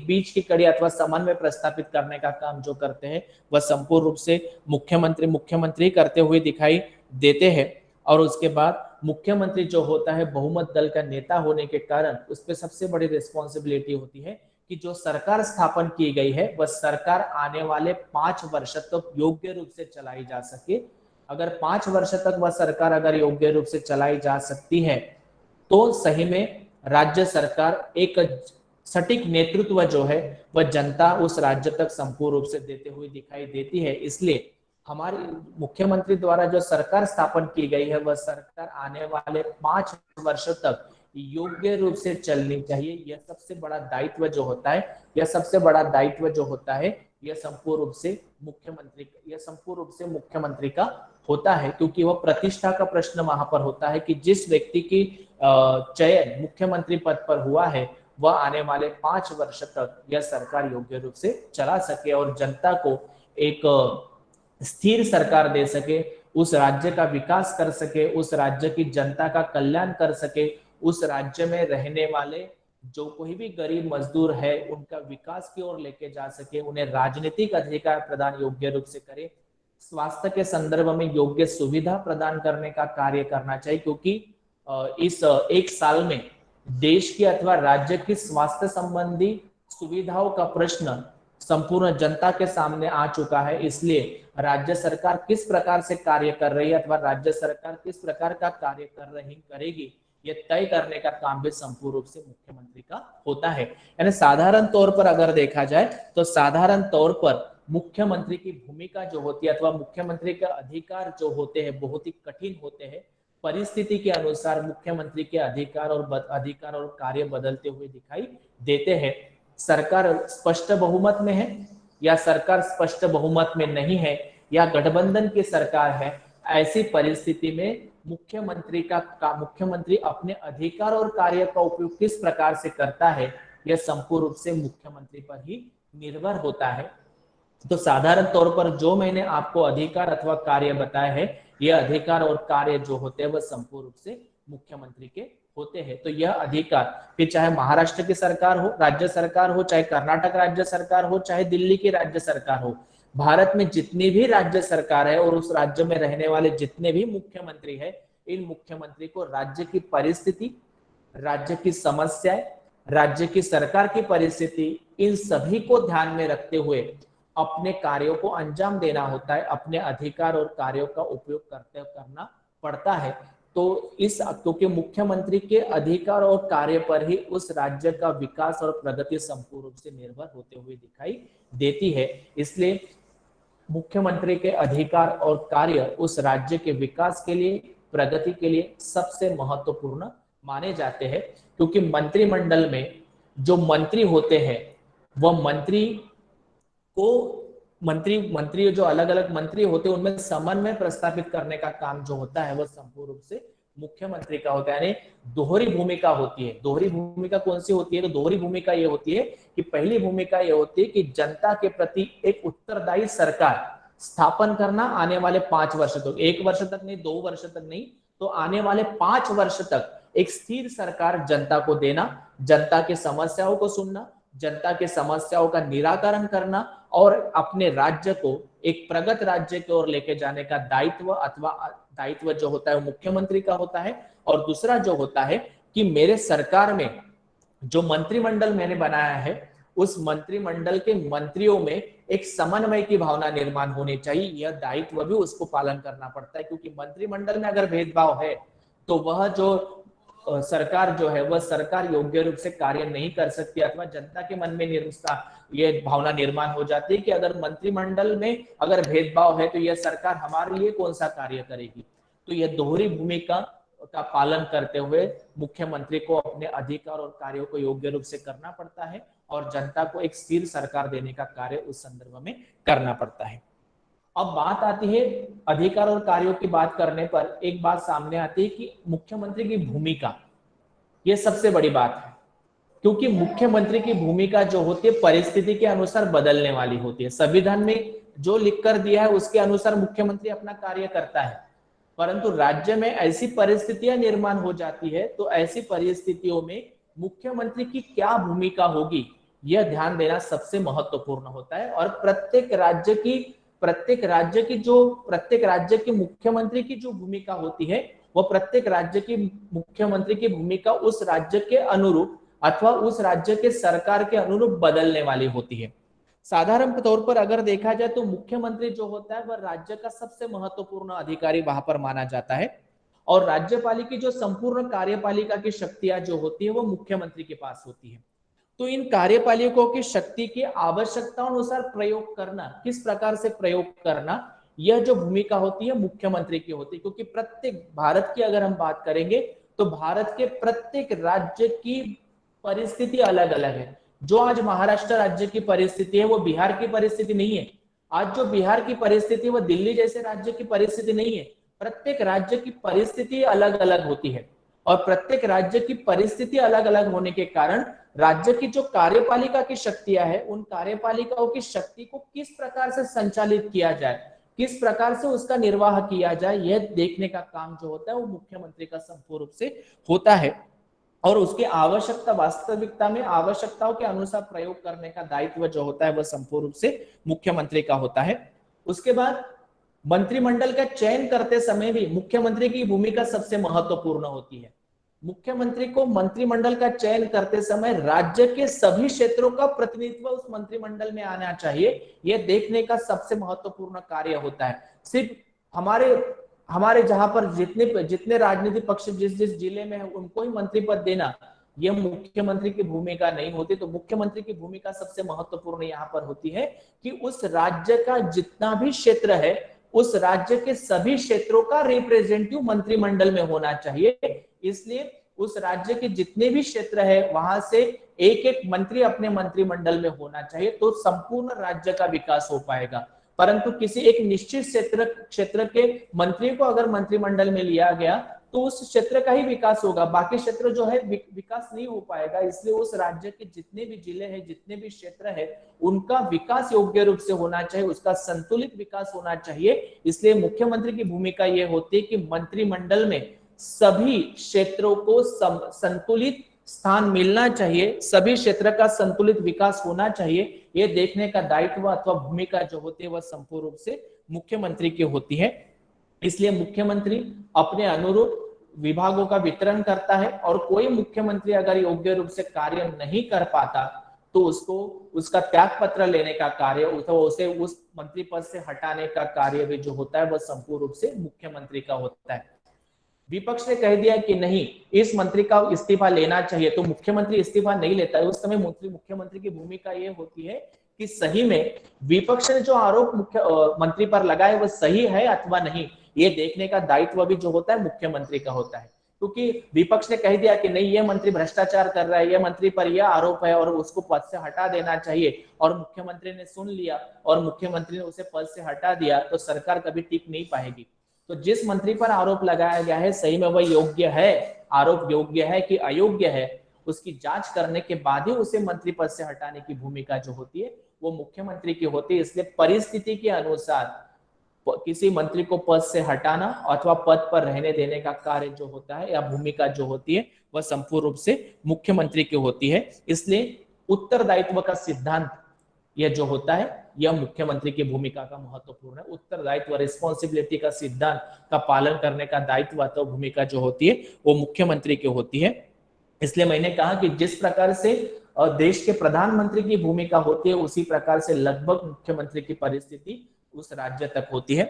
बीच की कड़ी अथवा समन्वय प्रस्थापित करने का काम जो करते हैं वह संपूर्ण रूप से मुख्यमंत्री करते हुए दिखाई देते हैं। और उसके बाद मुख्यमंत्री जो होता है बहुमत दल का नेता होने के कारण उस पर सबसे बड़ी रिस्पॉन्सिबिलिटी होती है कि जो सरकार स्थापन की गई है वह सरकार आने वाले 5 वर्ष तक योग्य रूप से चलाई जा सके। अगर 5 वर्ष तक वह सरकार अगर योग्य रूप से चलाई जा सकती है तो सही में राज्य सरकार एक सटीक नेतृत्व जो है वह जनता उस राज्य तक संपूर्ण रूप से देते हुए दिखाई देती है। इसलिए हमारे मुख्यमंत्री द्वारा जो सरकार स्थापन की गई है वह सरकार आने वाले 5 वर्ष तक योग्य रूप से चलनी चाहिए। यह सबसे बड़ा दायित्व जो होता है यह संपूर्ण रूप से मुख्यमंत्री का होता है, क्योंकि वह प्रतिष्ठा का प्रश्न वहां पर होता है कि जिस व्यक्ति की चयन मुख्यमंत्री पद पर हुआ है वह आने वाले 5 वर्ष तक यह सरकार योग्य रूप से चला सके और जनता को एक स्थिर सरकार दे सके, उस राज्य का विकास कर सके, उस राज्य की जनता का कल्याण कर सके, उस राज्य में रहने वाले जो कोई भी गरीब मजदूर है उनका विकास की ओर लेके जा सके, उन्हें राजनीतिक अधिकार प्रदान योग्य रूप से करे, स्वास्थ्य के संदर्भ में योग्य सुविधा प्रदान करने का कार्य करना चाहिए। क्योंकि इस एक साल में देश की अथवा राज्य की स्वास्थ्य संबंधी सुविधाओं का प्रश्न संपूर्ण जनता के सामने आ चुका है। इसलिए राज्य सरकार किस प्रकार से कार्य कर रही है अथवा राज्य सरकार किस प्रकार का कार्य करेगी ये तय करने का काम भी संपूर्ण रूप से मुख्यमंत्री का होता है। यानी साधारण तौर पर अगर देखा जाए तो साधारण तौर पर मुख्यमंत्री की भूमिका जो होती है अथवा मुख्यमंत्री के अधिकार जो होते हैं बहुत ही कठिन होते हैं। परिस्थिति के अनुसार मुख्यमंत्री के अधिकार और कार्य बदलते हुए दिखाई देते हैं। सरकार स्पष्ट बहुमत में है या सरकार स्पष्ट बहुमत में नहीं है या गठबंधन की सरकार है, ऐसी परिस्थिति में मुख्यमंत्री अपने अधिकार और कार्य का उपयोग किस प्रकार से करता है यह संपूर्ण रूप से मुख्यमंत्री पर ही निर्भर होता है। तो साधारण तौर पर जो मैंने आपको अधिकार अथवा कार्य बताया है यह अधिकार और कार्य जो होते हैं वह संपूर्ण रूप से मुख्यमंत्री के होते हैं। तो यह अधिकार फिर चाहे महाराष्ट्र की सरकार हो, राज्य सरकार हो, चाहे कर्नाटक राज्य सरकार हो, चाहे दिल्ली की राज्य सरकार हो, भारत में जितनी भी राज्य सरकार है और उस राज्य में रहने वाले जितने भी मुख्यमंत्री है, इन मुख्यमंत्री को राज्य की परिस्थिति, राज्य की समस्याएं, राज्य की सरकार की परिस्थिति, इन सभी को ध्यान में रखते हुए अपने कार्यों को अंजाम देना होता है, अपने अधिकार और कार्यों का उपयोग करना पड़ता है। तो क्योंकि मुख्यमंत्री के अधिकार और कार्य पर ही उस राज्य का विकास और प्रगति संपूर्ण रूप से निर्भर होते हुए दिखाई देती है। इसलिए मुख्यमंत्री के अधिकार और कार्य उस राज्य के विकास के लिए, प्रगति के लिए सबसे महत्वपूर्ण माने जाते हैं। क्योंकि मंत्रिमंडल में जो मंत्री होते हैं वह मंत्री को मंत्री जो अलग अलग मंत्री होते हैं उनमें समन्वय प्रस्थापित करने का काम जो होता है वह संपूर्ण रूप से मुख्यमंत्री का होता है। यानी दोहरी भूमिका होती है। दोहरी भूमिका कौन सी होती है? तो दोहरी भूमिका ये होती है कि पहली भूमिका ये होती है कि जनता के प्रति एक उत्तरदायी सरकार स्थापन करना आने वाले 5 वर्ष तक, 1 वर्ष तक नहीं, 2 वर्ष तक नहीं, तो आने वाले 5 वर्ष तक एक स्थिर सरकार जनता को देना, जनता की समस्याओं को सुनना, जनता की समस्याओं का निराकरण करना और अपने राज्य को एक प्रगत राज्य की ओर लेके जाने का दायित्व अथवा दायित्व जो होता है वो मुख्यमंत्री का होता है। और दूसरा जो होता है कि मेरे सरकार में जो मंत्रिमंडल मैंने बनाया है उस मंत्रिमंडल के मंत्रियों में एक समन्वय की भावना निर्माण होनी चाहिए। यह दायित्व भी उसको पालन करना पड़ता है, क्योंकि मंत्रिमंडल में अगर भेदभाव है तो वह जो सरकार जो है वह सरकार योग्य रूप से कार्य नहीं कर सकती, अथवा जनता के मन में ये भावना निर्माण हो जाती है कि अगर मंत्रिमंडल में अगर भेदभाव है तो यह सरकार हमारे लिए कौन सा कार्य करेगी। तो यह दोहरी भूमिका का पालन करते हुए मुख्यमंत्री को अपने अधिकार और कार्यों को योग्य रूप से करना पड़ता है और जनता को एक स्थिर सरकार देने का कार्य उस संदर्भ में करना पड़ता है। अब बात आती है अधिकार और कार्यों की बात करने पर एक बात सामने आती है कि मुख्यमंत्री की भूमिका, यह सबसे बड़ी बात है, क्योंकि मुख्यमंत्री की भूमिका जो होती है परिस्थिति के अनुसार बदलने वाली होती है। संविधान में जो लिखकर दिया है उसके अनुसार मुख्यमंत्री अपना कार्य करता है, परंतु राज्य में ऐसी परिस्थितियां निर्माण हो जाती है तो ऐसी परिस्थितियों में मुख्यमंत्री की क्या भूमिका होगी यह ध्यान देना सबसे महत्वपूर्ण होता है। और प्रत्येक राज्य की मुख्यमंत्री की जो भूमिका होती है वह प्रत्येक राज्य की मुख्यमंत्री की भूमिका उस राज्य के अनुरूप अथवा उस राज्य के सरकार के अनुरूप बदलने वाली होती है। साधारण तौर पर अगर देखा जाए तो मुख्यमंत्री जो होता है वह राज्य का सबसे महत्वपूर्ण अधिकारी वहां पर माना जाता है और राज्यपालिका की जो संपूर्ण कार्यपालिका की शक्तियां जो होती है वो मुख्यमंत्री के पास होती है। तो इन कार्यपालिकाओं की शक्ति की आवश्यकता अनुसार प्रयोग करना, किस प्रकार से प्रयोग करना, यह जो भूमिका होती है मुख्यमंत्री की होती है। क्योंकि प्रत्येक भारत की अगर हम बात करेंगे तो भारत के प्रत्येक राज्य की परिस्थिति अलग अलग है। जो आज महाराष्ट्र राज्य की परिस्थिति है वो बिहार की परिस्थिति नहीं है। आज जो बिहार की परिस्थिति वो दिल्ली जैसे राज्य की परिस्थिति नहीं है। प्रत्येक राज्य की परिस्थिति अलग अलग होती है और प्रत्येक राज्य की परिस्थिति अलग अलग होने के कारण राज्य की जो कार्यपालिका की शक्तियां हैं उन कार्यपालिकाओं की शक्ति को किस प्रकार से संचालित किया जाए, किस प्रकार से उसका निर्वाह किया जाए, यह देखने का काम जो होता है वो मुख्यमंत्री का संपूर्ण रूप से होता है और उसकी आवश्यकता वास्तविकता में आवश्यकताओं के अनुसार प्रयोग करने का दायित्व जो होता है वह संपूर्ण रूप से मुख्यमंत्री का होता है। उसके बाद मंत्रिमंडल का चयन करते समय भी मुख्यमंत्री की भूमिका सबसे महत्वपूर्ण होती है। मुख्यमंत्री को मंत्रिमंडल का चयन करते समय राज्य के सभी क्षेत्रों का प्रतिनिधित्व उस मंत्रिमंडल में आना चाहिए, यह देखने का सबसे महत्वपूर्ण कार्य होता है। सिर्फ हमारे जहां पर जितने राजनीतिक पक्ष जिस जिले में है उनको ही मंत्री पद देना, यह मुख्यमंत्री की भूमिका नहीं होती। तो मुख्यमंत्री की भूमिका सबसे महत्वपूर्ण यहाँ पर होती है कि उस राज्य का जितना भी क्षेत्र है उस राज्य के सभी क्षेत्रों का रिप्रेजेंटेटिव मंत्रिमंडल में होना चाहिए। इसलिए उस राज्य के जितने भी क्षेत्र है वहां से एक एक मंत्री अपने मंत्रिमंडल में होना चाहिए, तो संपूर्ण राज्य का विकास हो पाएगा। परंतु किसी एक निश्चित क्षेत्र के मंत्री को अगर मंत्रिमंडल में लिया गया तो उस क्षेत्र का ही विकास होगा, बाकी क्षेत्र जो है विकास नहीं हो पाएगा। इसलिए उस राज्य के जितने भी जिले हैं, जितने भी क्षेत्र है, उनका विकास योग्य रूप से होना चाहिए, उसका संतुलित विकास होना चाहिए। इसलिए मुख्यमंत्री की भूमिका यह होती है कि मंत्रिमंडल में सभी क्षेत्रों को संतुलित स्थान मिलना चाहिए, सभी क्षेत्र का संतुलित विकास होना चाहिए, ये देखने का दायित्व अथवा भूमिका जो होती है वह संपूर्ण रूप से मुख्यमंत्री की होती है। इसलिए मुख्यमंत्री अपने अनुरूप विभागों का वितरण करता है और कोई मुख्यमंत्री अगर योग्य रूप से कार्य नहीं कर पाता तो उसको उसका त्याग पत्र लेने का कार्य अथवा उसे उस मंत्री पद से हटाने का कार्य भी जो होता है वह संपूर्ण रूप से मुख्यमंत्री का होता है। विपक्ष ने कह दिया कि नहीं, इस मंत्री का इस्तीफा लेना चाहिए, तो मुख्यमंत्री इस्तीफा नहीं लेता है। उस समय मुख्यमंत्री की भूमिका यह होती है कि सही में विपक्ष ने जो आरोप मंत्री पर लगाए वह सही है अथवा नहीं, ये देखने का दायित्व भी जो होता है मुख्यमंत्री का होता है। क्योंकि विपक्ष ने कह दिया कि नहीं, ये मंत्री भ्रष्टाचार कर रहा है, ये मंत्री पर यह आरोप है और उसको पद से हटा देना चाहिए, और मुख्यमंत्री ने सुन लिया और मुख्यमंत्री ने उसे पद से हटा दिया, तो सरकार कभी टिक नहीं पाएगी। तो जिस मंत्री पर आरोप लगाया गया है सही में वह योग्य है, आरोप योग्य है कि अयोग्य है, उसकी जांच करने के बाद ही उसे मंत्री पद से हटाने की भूमिका जो होती है वो मुख्यमंत्री की होती है। इसलिए परिस्थिति के अनुसार किसी मंत्री को पद से हटाना अथवा पद पर रहने देने का कार्य जो होता है या भूमिका जो होती है वह संपूर्ण रूप से मुख्यमंत्री की होती है। इसलिए उत्तरदायित्व का सिद्धांत यह जो होता है यह मुख्यमंत्री की भूमिका का महत्वपूर्ण है। उत्तरदायित्व, रिस्पॉन्सिबिलिटी का सिद्धांत का पालन करने का दायित्व अथवा भूमिका जो होती है वो मुख्यमंत्री की होती है। इसलिए मैंने कहा कि जिस प्रकार से देश के प्रधानमंत्री की भूमिका होती है उसी प्रकार से लगभग मुख्यमंत्री की परिस्थिति उस राज्य तक होती है।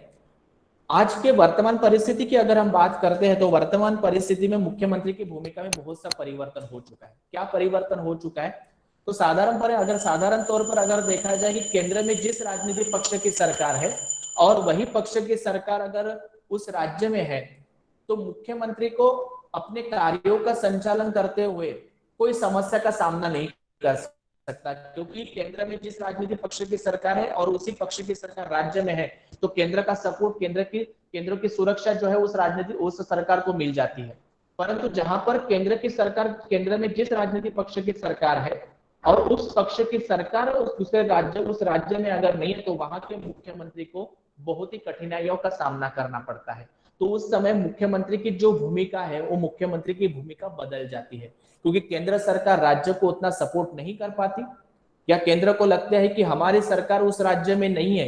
आज के वर्तमान परिस्थिति की अगर हम बात करते हैं तो वर्तमान परिस्थिति में मुख्यमंत्री की भूमिका में बहुत सा परिवर्तन हो चुका है। क्या परिवर्तन हो चुका है? तो साधारण तौर पर अगर देखा जाए कि केंद्र में जिस राजनीतिक पक्ष की सरकार है और वही पक्ष की सरकार अगर उस राज्य में है तो मुख्यमंत्री को अपने कार्यों का संचालन करते हुए कोई समस्या का सामना नहीं कर सकता, क्योंकि केंद्र में जिस राजनीतिक पक्ष की सरकार है और उसी पक्ष की सरकार राज्य में है तो केंद्र का सपोर्ट, केंद्र की सुरक्षा जो है उस सरकार को मिल जाती है। परंतु जहां पर केंद्र में जिस राजनीतिक पक्ष की सरकार है और उस पक्ष की सरकार उस राज्य में अगर नहीं है तो वहां के मुख्यमंत्री को बहुत ही कठिनाइयों का सामना करना पड़ता है। तो उस समय मुख्यमंत्री की जो भूमिका है वो मुख्यमंत्री की भूमिका बदल जाती है, क्योंकि केंद्र सरकार राज्य को उतना सपोर्ट नहीं कर पाती या केंद्र को लगता है कि हमारी सरकार उस राज्य में नहीं है,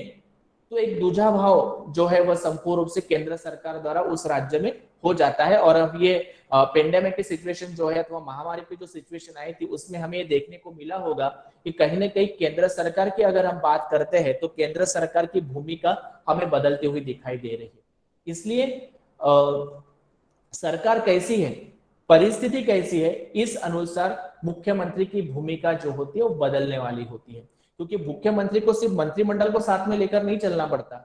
तो एक दूजा भाव जो है वह संपूर्ण रूप से केंद्र सरकार द्वारा उस राज्य में हो जाता है। और अब ये पेंडेमिक की सिचुएशन जो है अथवा महामारी की जो सिचुएशन आई थी उसमें हमें ये देखने को मिला होगा कि कहीं ना कहीं केंद्र सरकार की अगर हम बात करते हैं तो केंद्र सरकार की भूमिका हमें बदलती हुई दिखाई दे रही है। इसलिए सरकार कैसी है, परिस्थिति कैसी है, इस अनुसार मुख्यमंत्री की भूमिका जो होती है वो बदलने वाली होती है। क्योंकि मुख्यमंत्री को सिर्फ मंत्रिमंडल को साथ में लेकर नहीं चलना पड़ता,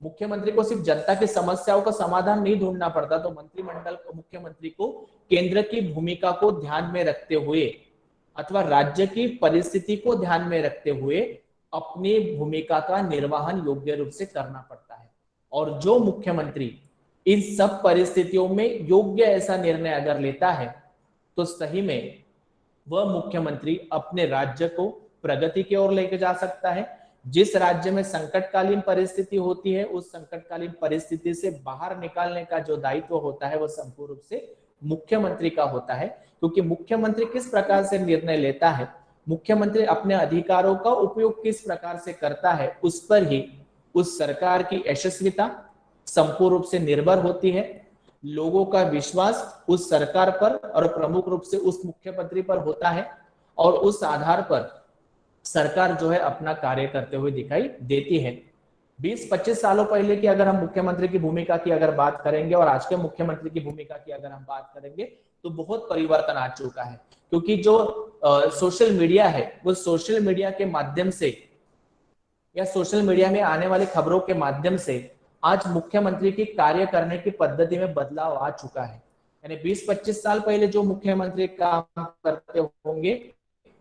मुख्यमंत्री को सिर्फ जनता की समस्याओं का समाधान नहीं ढूंढना पड़ता, तो मुख्यमंत्री को केंद्र की भूमिका को ध्यान में रखते हुए अथवा राज्य की परिस्थिति को ध्यान में रखते हुए अपनी भूमिका का निर्वहन योग्य रूप से करना पड़ता है। और जो मुख्यमंत्री इन सब परिस्थितियों में योग्य ऐसा निर्णय अगर लेता है तो सही में वह मुख्यमंत्री अपने राज्य को प्रगति की ओर लेकर जा सकता है। जिस राज्य में संकटकालीन परिस्थिति होती है उस संकटकालीन परिस्थिति से बाहर निकालने का जो दायित्व होता है वह संपूर्ण रूप से मुख्यमंत्री का होता है। क्योंकि मुख्यमंत्री किस प्रकार से निर्णय लेता है, मुख्यमंत्री अपने अधिकारों का उपयोग किस प्रकार से करता है, उस पर ही उस सरकार की यशस्विता संपूर्ण रूप से निर्भर होती है। लोगों का विश्वास उस सरकार पर और प्रमुख रूप से उस मुख्यमंत्री पर होता है और उस आधार पर सरकार जो है अपना कार्य करते हुए दिखाई देती है। 20-25 सालों पहले की अगर हम मुख्यमंत्री की भूमिका की अगर बात करेंगे और आज के मुख्यमंत्री की भूमिका की अगर हम बात करेंगे तो बहुत परिवर्तन आ चुका है। क्योंकि जो सोशल मीडिया है वो सोशल मीडिया के माध्यम से या सोशल मीडिया में आने वाली खबरों के माध्यम से आज मुख्यमंत्री की कार्य करने की पद्धति में बदलाव आ चुका है। यानी 20-25 साल पहले जो मुख्यमंत्री काम करते होंगे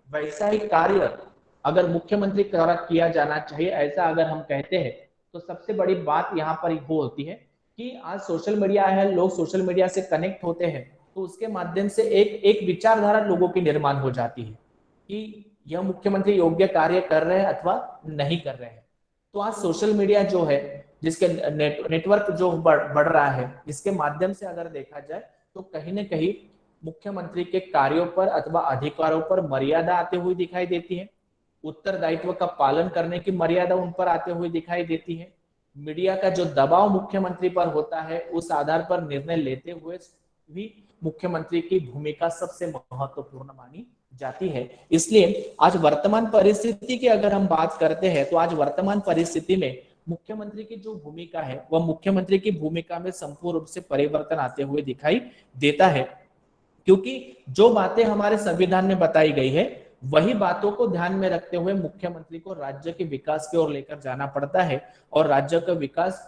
वैसा ही कार्य अगर मुख्यमंत्री द्वारा किया जाना चाहिए, ऐसा अगर हम कहते हैं तो सबसे बड़ी बात यहाँ पर वो होती है कि आज सोशल मीडिया है, लोग सोशल मीडिया से कनेक्ट होते हैं तो उसके माध्यम से एक विचारधारा लोगों की निर्माण हो जाती है कि यह मुख्यमंत्री योग्य कार्य कर रहे हैं अथवा नहीं कर रहे हैं। तो आज सोशल मीडिया जो है जिसके नेटवर्क जो बढ़ रहा है, इसके माध्यम से अगर देखा जाए तो कहीं ना कहीं मुख्यमंत्री के कार्यों पर अथवा अधिकारों पर मर्यादा आते हुए दिखाई देती है। उत्तरदायित्व का पालन करने की मर्यादा उन पर आते हुए दिखाई देती है। मीडिया का जो दबाव मुख्यमंत्री पर होता है उस आधार पर निर्णय लेते हुए भी मुख्यमंत्री की भूमिका सबसे महत्वपूर्ण मानी जाती है। इसलिए आज वर्तमान परिस्थिति की अगर हम बात करते हैं तो आज वर्तमान परिस्थिति में मुख्यमंत्री की जो भूमिका है वह मुख्यमंत्री की भूमिका में संपूर्ण रूप से परिवर्तन आते हुए दिखाई देता है। क्योंकि जो बातें हमारे संविधान में बताई गई है वही बातों को ध्यान में रखते हुए मुख्यमंत्री को राज्य के विकास की ओर लेकर जाना पड़ता है और राज्य का विकास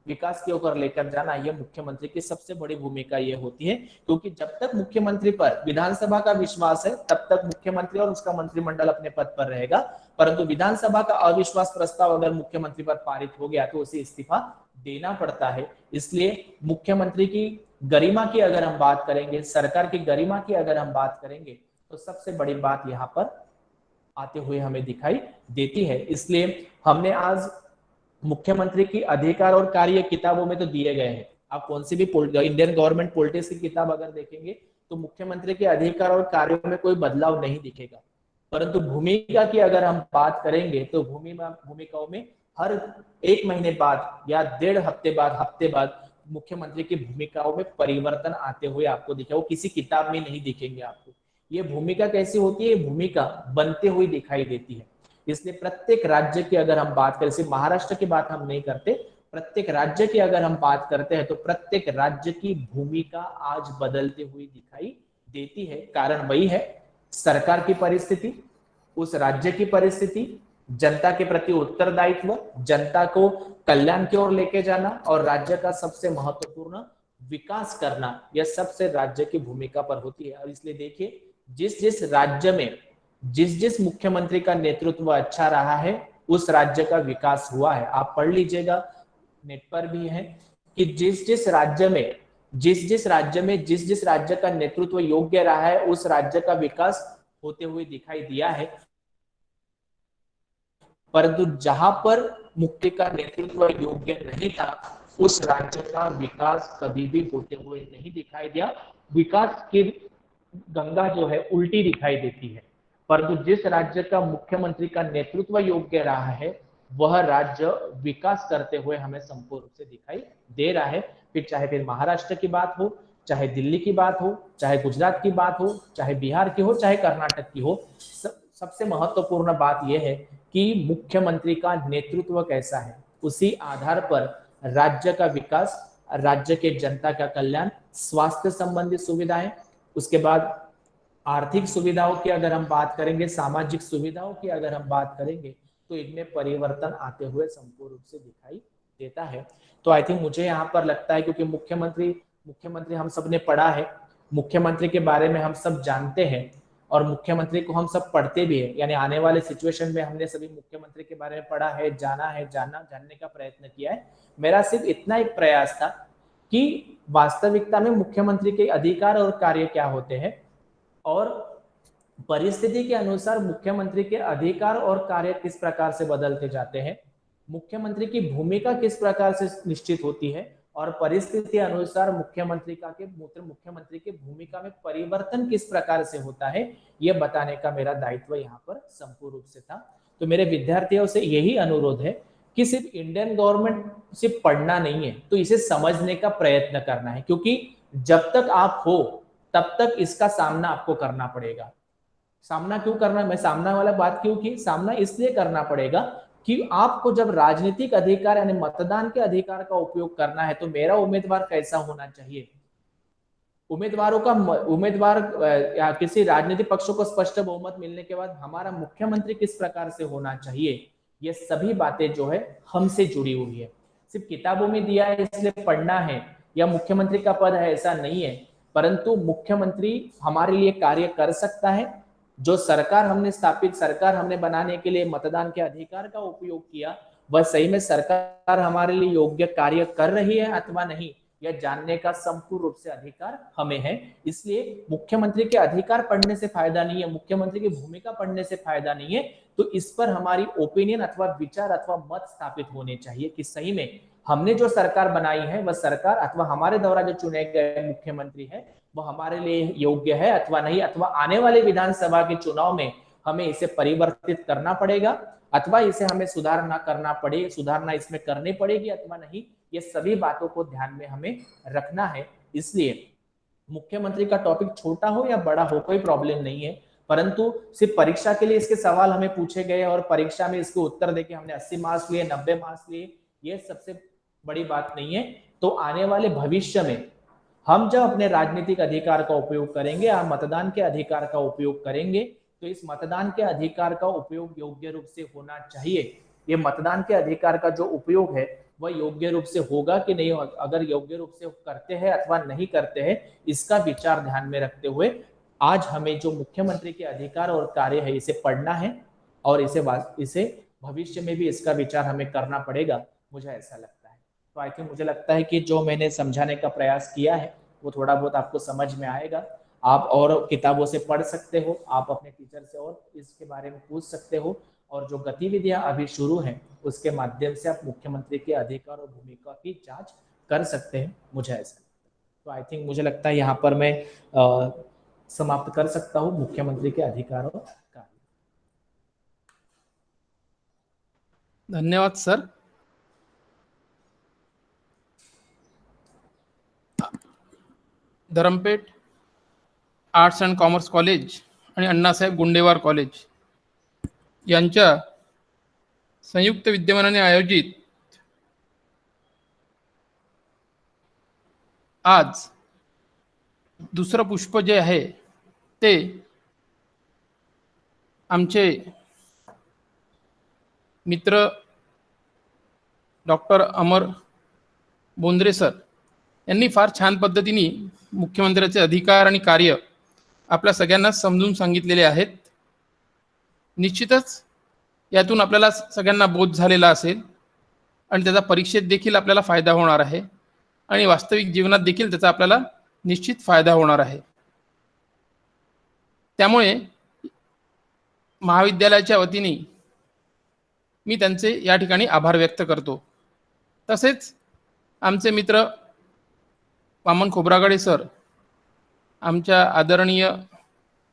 विकास की ओर लेकर जाना, यह मुख्यमंत्री की सबसे बड़ी भूमिका ये होती है। क्योंकि जब तक मुख्यमंत्री पर विधानसभा का विश्वास है तब तक मुख्यमंत्री और उसका मंत्रिमंडल अपने पद पर रहेगा, परंतु विधानसभा का अविश्वास प्रस्ताव अगर मुख्यमंत्री पर पारित हो गया तो उसे इस्तीफा देना पड़ता है। इसलिए मुख्यमंत्री की गरिमा की अगर हम बात करेंगे, सरकार की गरिमा की अगर हम बात करेंगे, तो सबसे बड़ी बात यहाँ पर आते हुए हमें दिखाई देती है। इसलिए हमने आज मुख्यमंत्री की अधिकार और कार्य किताबों में तो दिए गए हैं, आप कौन सी भी इंडियन गवर्नमेंट पॉलिटिक्स की किताब अगर देखेंगे तो मुख्यमंत्री के अधिकार और कार्यों में कोई बदलाव नहीं दिखेगा। परंतु भूमिका की अगर हम बात करेंगे तो भूमिकाओं में हर 1 महीने बाद या 1.5 हफ्ते बाद मुख्यमंत्री की भूमिकाओं में परिवर्तन आते हुए आपको दिखेगा, वो किसी किताब में नहीं दिखेंगे आपको। ये भूमिका कैसी होती है? भूमिका बनते हुए दिखाई देती है। इसलिए प्रत्येक राज्य की अगर हम बात करें, सिर्फ महाराष्ट्र की बात हम नहीं करते, प्रत्येक राज्य की अगर हम बात करते हैं तो प्रत्येक राज्य की भूमिका आज बदलती हुई दिखाई देती है। कारण वही है, सरकार की परिस्थिति, उस राज्य की परिस्थिति, जनता के प्रति उत्तरदायित्व, जनता को कल्याण की ओर लेके जाना और राज्य का सबसे महत्वपूर्ण विकास करना, यह सबसे राज्य की भूमिका पर होती है। और इसलिए देखिए, जिस जिस राज्य में जिस जिस मुख्यमंत्री का नेतृत्व अच्छा रहा है उस राज्य का विकास हुआ है। आप पढ़ लीजिएगा, नेट पर भी है कि जिस जिस राज्य में जिस जिस राज्य का नेतृत्व योग्य रहा है उस राज्य का विकास होते हुए दिखाई दिया है। परंतु जहां पर मुख्य का नेतृत्व योग्य नहीं था उस राज्य का विकास कभी भी होते हुए नहीं दिखाई दिया। विकास की गंगा जो है उल्टी दिखाई देती है। परंतु जिस राज्य का मुख्यमंत्री का नेतृत्व योग्य रहा है वह राज्य विकास करते हुए हमें संपूर्ण रूप से दिखाई दे रहा है। फिर महाराष्ट्र की बात हो, चाहे दिल्ली की बात हो, चाहे गुजरात की बात हो, चाहे बिहार की हो, चाहे कर्नाटक की हो, सबसे महत्वपूर्ण बात यह है कि मुख्यमंत्री का नेतृत्व कैसा है, उसी आधार पर राज्य का विकास, राज्य के जनता का कल्याण, स्वास्थ्य संबंधी सुविधाएं, उसके बाद आर्थिक सुविधाओं की अगर हम बात करेंगे, सामाजिक सुविधाओं की अगर हम बात करेंगे, तो इनमें परिवर्तन आते हुए संपूर्ण रूप से दिखाई देता है। तो आई थिंक मुझे यहाँ पर लगता है, क्योंकि मुख्यमंत्री हम सब ने पढ़ा है, मुख्यमंत्री के बारे में हम सब जानते हैं और मुख्यमंत्री को हम सब पढ़ते भी है, यानी आने वाले सिचुएशन में हमने सभी मुख्यमंत्री के बारे में पढ़ा है, जानने का प्रयत्न किया है। मेरा सिर्फ इतना एक प्रयास था कि वास्तविकता में मुख्यमंत्री के अधिकार और कार्य क्या होते हैं और परिस्थिति के अनुसार मुख्यमंत्री के अधिकार और कार्य किस प्रकार से बदलते जाते हैं, मुख्यमंत्री की भूमिका किस प्रकार से निश्चित होती है और परिस्थिति अनुसार मुख्यमंत्री की भूमिका में परिवर्तन किस प्रकार से होता है, यह बताने का मेरा दायित्व यहाँ पर संपूर्ण रूप से था। तो मेरे विद्यार्थियों से यही अनुरोध है कि सिर्फ इंडियन गवर्नमेंट सिर्फ पढ़ना नहीं है, तो इसे समझने का प्रयत्न करना है, क्योंकि जब तक आप हो तब तक इसका सामना आपको करना पड़ेगा। सामना क्यों करना, मैं सामना वाला बात क्यों की, सामना इसलिए करना पड़ेगा कि आपको जब राजनीतिक अधिकार यानी मतदान के अधिकार का उपयोग करना है तो मेरा उम्मीदवार कैसा होना चाहिए, उम्मीदवार या किसी राजनीतिक पक्षों को स्पष्ट बहुमत मिलने के बाद हमारा मुख्यमंत्री किस प्रकार से होना चाहिए, ये सभी बातें जो है हमसे जुड़ी हुई है। सिर्फ किताबों में दिया है इसलिए पढ़ना है या मुख्यमंत्री का पद है ऐसा नहीं है, परंतु मुख्यमंत्री हमारे लिए कार्य कर सकता है। जो सरकार हमने बनाने के लिए मतदान के अधिकार का उपयोग किया, वह सही में सरकार हमारे लिए योग्य कार्य कर रही है अथवा नहीं, यह जानने का संपूर्ण रूप से अधिकार हमें है। इसलिए मुख्यमंत्री के अधिकार पढ़ने से फायदा नहीं है, मुख्यमंत्री की भूमिका पढ़ने से फायदा नहीं है, तो इस पर हमारी ओपिनियन अथवा विचार अथवा मत स्थापित होने चाहिए कि सही में हमने जो सरकार बनाई है वह सरकार अथवा हमारे द्वारा जो चुने गए मुख्यमंत्री है वो हमारे लिए योग्य है अथवा नहीं, अथवा आने वाले विधानसभा के चुनाव में हमें इसे परिवर्तित करना पड़ेगा अथवा इसे हमें सुधारना इसमें करनी पड़ेगी अथवा नहीं, ये सभी बातों को ध्यान में हमें रखना है। इसलिए मुख्यमंत्री का टॉपिक छोटा हो या बड़ा हो कोई प्रॉब्लम नहीं है, परंतु सिर्फ परीक्षा के लिए इसके सवाल हमें पूछे गए और परीक्षा में इसके उत्तर देके हमने 80 मार्क्स लिए, 90 मार्क्स लिए, ये सबसे बड़ी बात नहीं है। तो आने वाले भविष्य में हम जब अपने राजनीतिक अधिकार का उपयोग करेंगे या मतदान के अधिकार का उपयोग करेंगे तो इस मतदान के अधिकार का उपयोग योग्य रूप से होना चाहिए। ये मतदान के अधिकार का जो उपयोग है वह योग्य रूप से होगा कि नहीं, अगर योग्य रूप से करते हैं अथवा नहीं करते हैं, इसका विचार ध्यान में रखते हुए आज हमें जो मुख्यमंत्री के अधिकार और कार्य है इसे पढ़ना है और इसे भविष्य में भी इसका विचार हमें करना पड़ेगा, मुझे ऐसा लगता है। तो आई थिंक मुझे लगता है कि जो मैंने समझाने का प्रयास किया है वो थोड़ा बहुत आपको समझ में आएगा। आप और किताबों से पढ़ सकते हो, आप अपने टीचर से और इसके बारे में पूछ सकते हो, और जो गतिविधियां अभी शुरू हैं उसके माध्यम से आप मुख्यमंत्री के अधिकार और भूमिका की जांच कर सकते हैं, मुझे ऐसा। तो आई थिंक मुझे लगता है यहाँ पर मैं समाप्त कर सकता हूँ मुख्यमंत्री के अधिकार और कार्य। धन्यवाद sir. Dharampeth arts and commerce college आणि अण्णासाहेब गुंडेवार कॉलेज यांच्या संयुक्त विद्यमानाने आयोजित आज दुसरं पुष्प जे आहे ते आमचे मित्र डॉक्टर अमर बोंद्रे सर यांनी फार छान पद्धतीने मुख्यमंत्र्याचे अधिकार आणि कार्य आपल्या सगळ्यांना समजून सांगितलेले आहेत। निश्चितच यातून आपल्याला सगळ्यांना बोध झालेला असेल आणि त्याचा परीक्षेत देखील आपल्याला फायदा होणार आहे आणि वास्तविक जीवनात देखील त्याचा आपल्याला निश्चित फायदा होणार आहे। त्यामुळे महाविद्यालयाच्या वतीने मी त्यांचे या ठिकाणी आभार व्यक्त करतो। तसेच आमचे मित्र वामन खोब्रागडे सर, आमच्या आदरणीय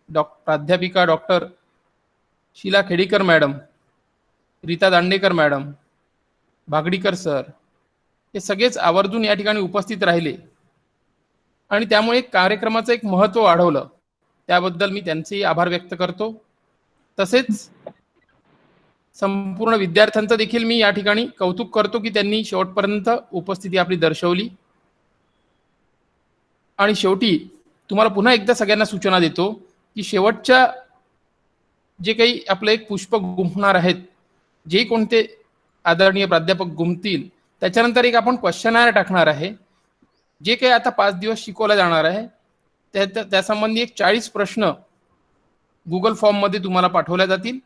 प्राध्यापिका doctor Sheela Khedikar madam, Rita Dandekar madam, Bhagdikar sir, हे सगळेच आवर्जून या ठिकाणी उपस्थित राहिले आणि त्यामुळे कार्यक्रमाचं एक महत्त्व वाढवलं, त्याबद्दल मी त्यांचेही आभार व्यक्त करतो। तसेच संपूर्ण विद्यार्थ्यांचं देखील मी या ठिकाणी कौतुक करतो की त्यांनी शेवटपर्यंत उपस्थिती आपली दर्शवली। आणि शेवटी तुम्हाला पुन्हा एकदा सगळ्यांना सूचना देतो की शेवटच्या जे काही आपलं एक पुष्प गुंफणार आहेत, जे कोणते आदरणीय प्राध्यापक गुंफतील, त्याच्यानंतर एक आपण क्वेश्चनर टाकणार आहे। जे काही आता 5 दिवस शिकवलं जाणार आहे त्या संबंधी एक 40 प्रश्न गुगल फॉर्म मध्ये तुम्हाला पाठवले जातील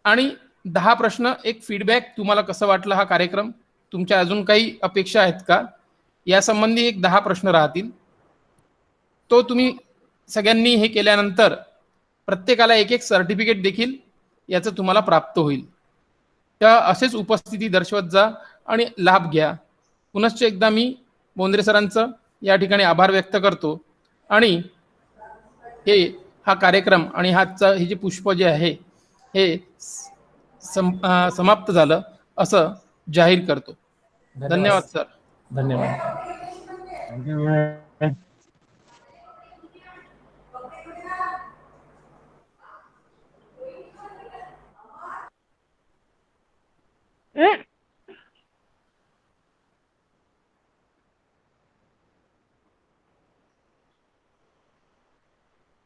आणि 10 प्रश्न एक फीडबॅक, तुम्हाला कसं वाटलं हा कार्यक्रम, तुमच्या अजून काही अपेक्षा आहेत का, या संबंधी एक 10 प्रश्न राहतील। तो तुम्ही सगळ्यांनी हे केल्यानंतर प्रत्येकाला एक सर्टिफिकेट देखील याचं तुम्हाला प्राप्त होईल। त्या असेच उपस्थिती दर्शवत जा आणि लाभ घ्या। पुनश्च एकदा मी बोंद्रे सरांचं या ठिकाणी आभार व्यक्त करतो आणि हा कार्यक्रम आणि हे जे पुष्प जे आहे हे समाप्त झालं असं जाहीर करतो। धन्यवाद सर। धन्यवाद। थँक्यू।